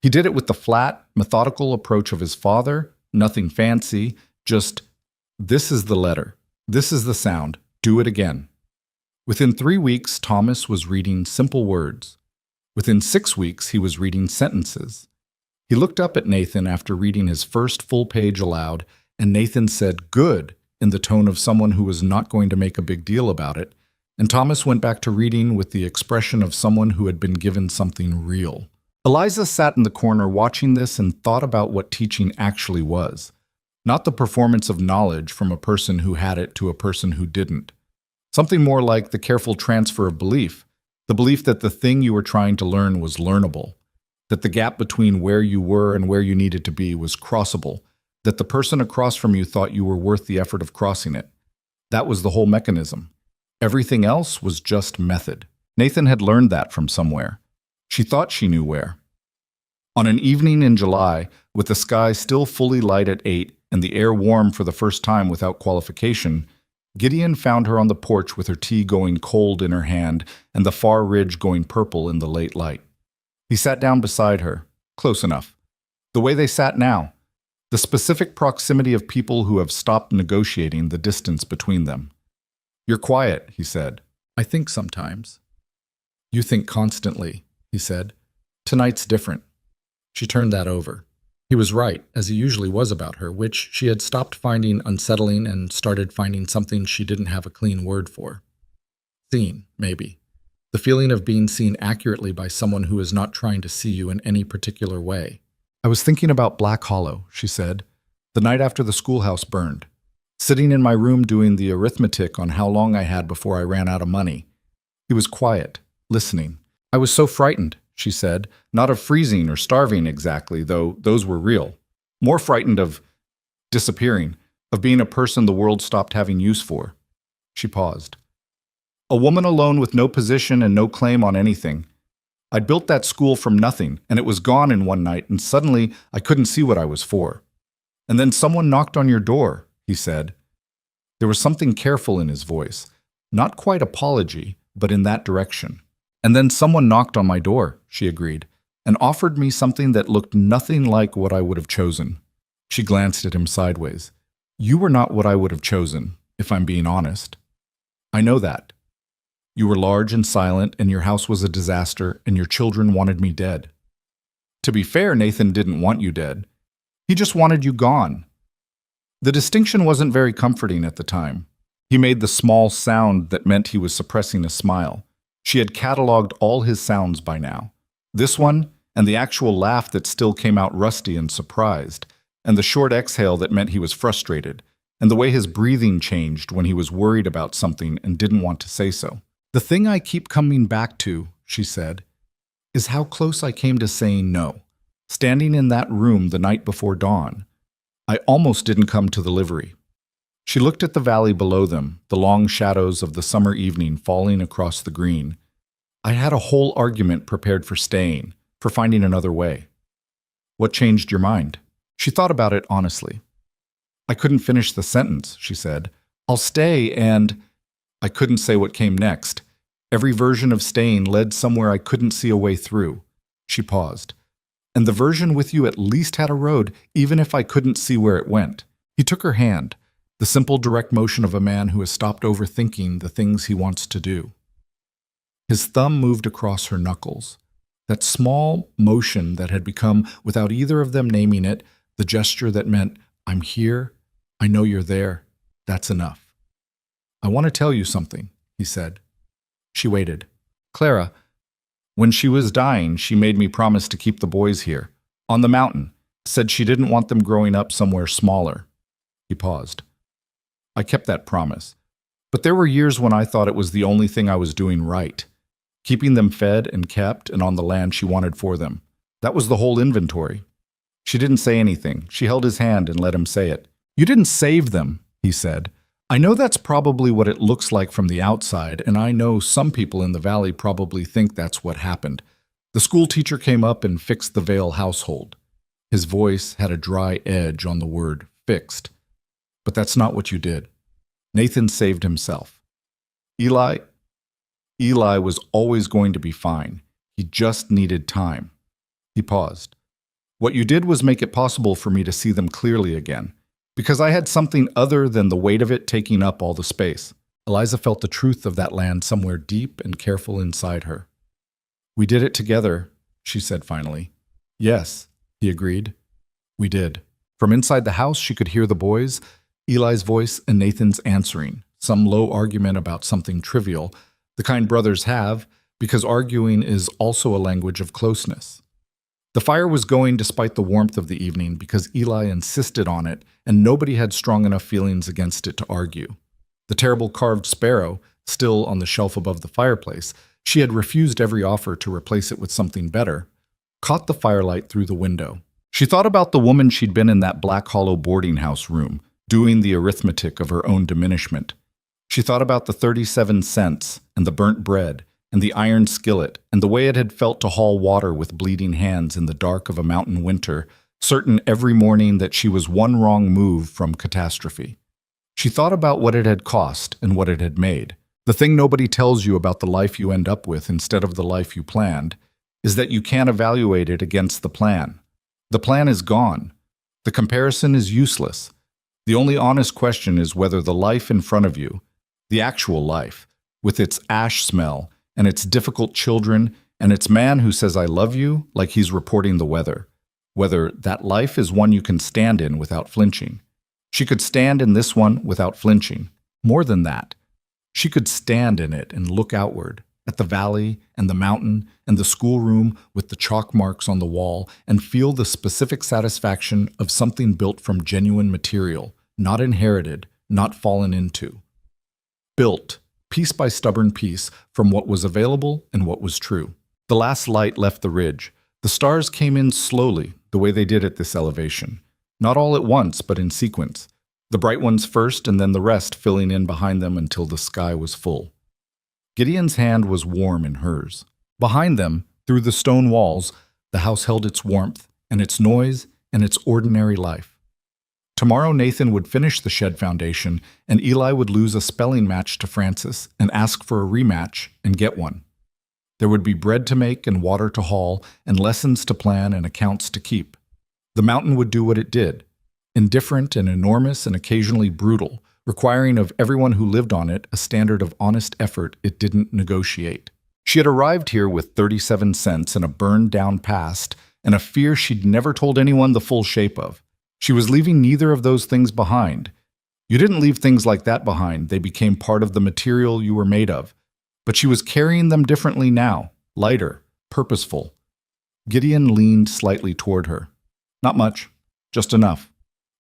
[SPEAKER 1] He did it with the flat, methodical approach of his father, nothing fancy, just, this is the letter, this is the sound, do it again. Within 3 weeks, Thomas was reading simple words. Within 6 weeks, he was reading sentences. He looked up at Nathan after reading his first full page aloud, and Nathan said, "Good," in the tone of someone who was not going to make a big deal about it, and Thomas went back to reading with the expression of someone who had been given something real. Eliza sat in the corner watching this and thought about what teaching actually was. Not the performance of knowledge from a person who had it to a person who didn't. Something more like the careful transfer of belief, the belief that the thing you were trying to learn was learnable, that the gap between where you were and where you needed to be was crossable, that the person across from you thought you were worth the effort of crossing it. That was the whole mechanism. Everything else was just method. Nathan had learned that from somewhere. She thought she knew where. On an evening in July, with the sky still fully light at 8 and the air warm for the first time without qualification, Gideon found her on the porch with her tea going cold in her hand and the far ridge going purple in the late light. He sat down beside her, close enough. The way they sat now, the specific proximity of people who have stopped negotiating the distance between them. "You're quiet," he said. "I think sometimes." "You think constantly," he said. "Tonight's different." She turned that over. He was right, as he usually was about her, which she had stopped finding unsettling and started finding something she didn't have a clean word for. Seen, maybe. The feeling of being seen accurately by someone who is not trying to see you in any particular way. "I was thinking about Black Hollow," she said, "the night after the schoolhouse burned. Sitting in my room doing the arithmetic on how long I had before I ran out of money." He was quiet, listening. "I was so frightened," she said, "not of freezing or starving exactly, though those were real. More frightened of disappearing, of being a person the world stopped having use for." She paused. "A woman alone with no position and no claim on anything. I'd built that school from nothing, and it was gone in one night, and suddenly I couldn't see what I was for. And then someone knocked on your door," he said. There was something careful in his voice, not quite apology, but in that direction. "And then someone knocked on my door," she agreed, "and offered me something that looked nothing like what I would have chosen." She glanced at him sideways. "You were not what I would have chosen, if I'm being honest. I know that. You were large and silent, and your house was a disaster, and your children wanted me dead. To be fair, Nathan didn't want you dead. He just wanted you gone." The distinction wasn't very comforting at the time. He made the small sound that meant he was suppressing a smile. She had cataloged all his sounds by now. This one, and the actual laugh that still came out rusty and surprised, and the short exhale that meant he was frustrated, and the way his breathing changed when he was worried about something and didn't want to say so. "The thing I keep coming back to," she said, "is how close I came to saying no. Standing in that room the night before dawn, I almost didn't come to the livery." She looked at the valley below them, the long shadows of the summer evening falling across the green. "I had a whole argument prepared for staying, for finding another way." "What changed your mind?" She thought about it honestly. "I couldn't finish the sentence," she said. "I'll stay and—" I couldn't say what came next. Every version of staying led somewhere I couldn't see a way through. She paused. "And the version with you at least had a road, even if I couldn't see where it went." He took her hand, the simple direct motion of a man who has stopped overthinking the things he wants to do. His thumb moved across her knuckles. That small motion that had become, without either of them naming it, the gesture that meant, "I'm here, I know you're there, that's enough." "I want to tell you something," he said. She waited. "Clara, when she was dying, she made me promise to keep the boys here, on the mountain, said she didn't want them growing up somewhere smaller." He paused. "I kept that promise. But there were years when I thought it was the only thing I was doing right, keeping them fed and kept and on the land she wanted for them. That was the whole inventory." She didn't say anything. She held his hand and let him say it. "You didn't save them," he said. "I know that's probably what it looks like from the outside, and I know some people in the valley probably think that's what happened. The schoolteacher came up and fixed the Vale household." His voice had a dry edge on the word fixed. "But that's not what you did. Nathan saved himself. Eli was always going to be fine. He just needed time." He paused. "What you did was make it possible for me to see them clearly again, because I had something other than the weight of it taking up all the space." Eliza felt the truth of that land somewhere deep and careful inside her. "We did it together," she said finally. "Yes," he agreed. "We did." From inside the house, she could hear the boys, Eli's voice and Nathan's answering, some low argument about something trivial, the kind brothers have, because arguing is also a language of closeness. The fire was going despite the warmth of the evening because Eli insisted on it, and nobody had strong enough feelings against it to argue. The terrible carved sparrow, still on the shelf above the fireplace, she had refused every offer to replace it with something better, caught the firelight through the window. She thought about the woman she'd been in that Black Hollow boarding house room, doing the arithmetic of her own diminishment. She thought about the 37 cents, and the burnt bread, and the iron skillet, and the way it had felt to haul water with bleeding hands in the dark of a mountain winter, certain every morning that she was one wrong move from catastrophe. She thought about what it had cost and what it had made. The thing nobody tells you about the life you end up with instead of the life you planned is that you can't evaluate it against the plan. The plan is gone. The comparison is useless. The only honest question is whether the life in front of you, the actual life, with its ash smell and its difficult children and its man who says I love you like he's reporting the weather, whether that life is one you can stand in without flinching. She could stand in this one without flinching. More than that, she could stand in it and look outward at the valley and the mountain and the schoolroom with the chalk marks on the wall and feel the specific satisfaction of something built from genuine material, not inherited, not fallen into. Built, piece by stubborn piece, from what was available and what was true. The last light left the ridge. The stars came in slowly, the way they did at this elevation. Not all at once, but in sequence. The bright ones first and then the rest filling in behind them until the sky was full. Gideon's hand was warm in hers. Behind them, through the stone walls, the house held its warmth and its noise and its ordinary life. Tomorrow Nathan would finish the shed foundation and Eli would lose a spelling match to Francis and ask for a rematch and get one. There would be bread to make and water to haul and lessons to plan and accounts to keep. The mountain would do what it did, indifferent and enormous and occasionally brutal, requiring of everyone who lived on it a standard of honest effort it didn't negotiate. She had arrived here with 37 cents and a burned-down past and a fear she'd never told anyone the full shape of. She was leaving neither of those things behind. You didn't leave things like that behind. They became part of the material you were made of. But she was carrying them differently now, lighter, purposeful. Gideon leaned slightly toward her. Not much, just enough.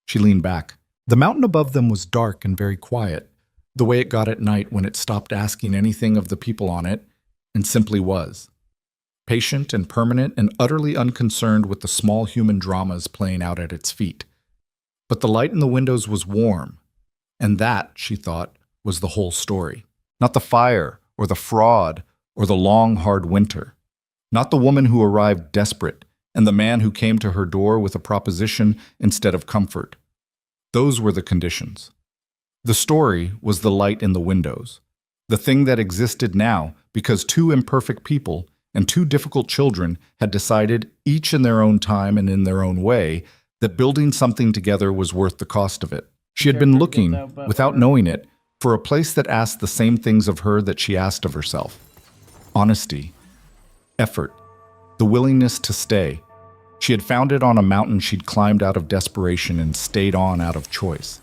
[SPEAKER 1] She leaned back. The mountain above them was dark and very quiet, the way it got at night when it stopped asking anything of the people on it and simply was. Patient and permanent and utterly unconcerned with the small human dramas playing out at its feet. But the light in the windows was warm, and that, she thought, was the whole story. Not the fire, or the fraud, or the long, hard winter. Not the woman who arrived desperate, and the man who came to her door with a proposition instead of comfort. Those were the conditions. The story was the light in the windows, the thing that existed now because two imperfect people and two difficult children had decided, each in their own time and in their own way, that building something together was worth the cost of it. She had been looking, without knowing it, for a place that asked the same things of her that she asked of herself. Honesty, effort, the willingness to stay. She had found it on a mountain she'd climbed out of desperation and stayed on out of choice.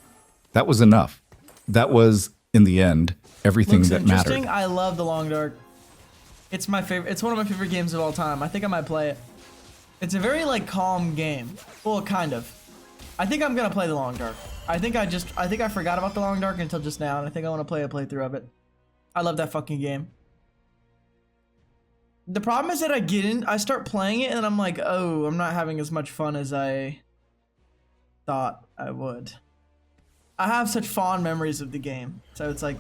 [SPEAKER 1] That was enough. That was, in the end, everything that mattered.
[SPEAKER 2] I love The Long Dark. It's my favorite. It's one of my favorite games of all time. I think I might play it. It's a very like calm game. Well, kind of. I think I'm gonna play The Long Dark. I think I forgot about The Long Dark until just now, and I think I want to play a playthrough of it. I love that fucking game. The problem is that I start playing it and I'm like, oh, I'm not having as much fun as I thought I would. I have such fond memories of the game, so it's like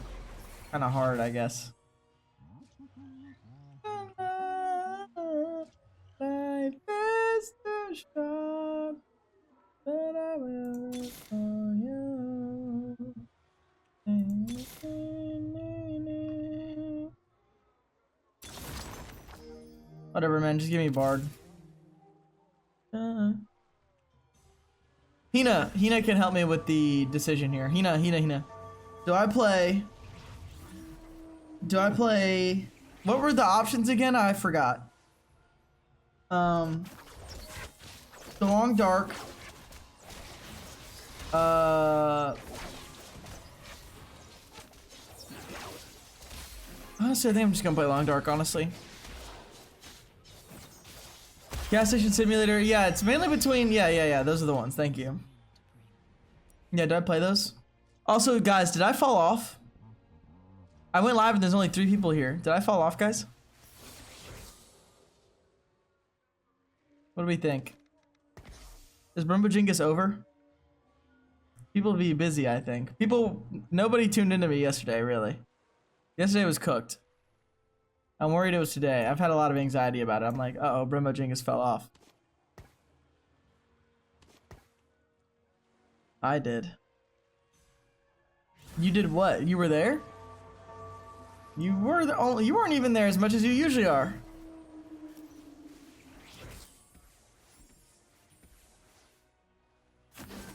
[SPEAKER 2] kind of hard, I guess. Life is too short, but I will look for you. Whatever, man. Just give me Bard. Hina can help me with the decision here. Hina. Do I play? What were the options again? I forgot. The Long Dark. Honestly, I think I'm just gonna play Long Dark, honestly. Gas Station Simulator, yeah, it's mainly between, yeah, those are the ones, thank you. Yeah, did I play those? Also, guys, did I fall off? I went live and there's only 3 people here. Did I fall off, guys? What do we think? Is Brumbo Jingus over? People be busy, I think. Nobody tuned into me yesterday, really. Yesterday was cooked. I'm worried it was today. I've had a lot of anxiety about it. I'm like, uh-oh, Brumbo Jingus fell off. I did. You did what? You were there? You weren't even there as much as you usually are.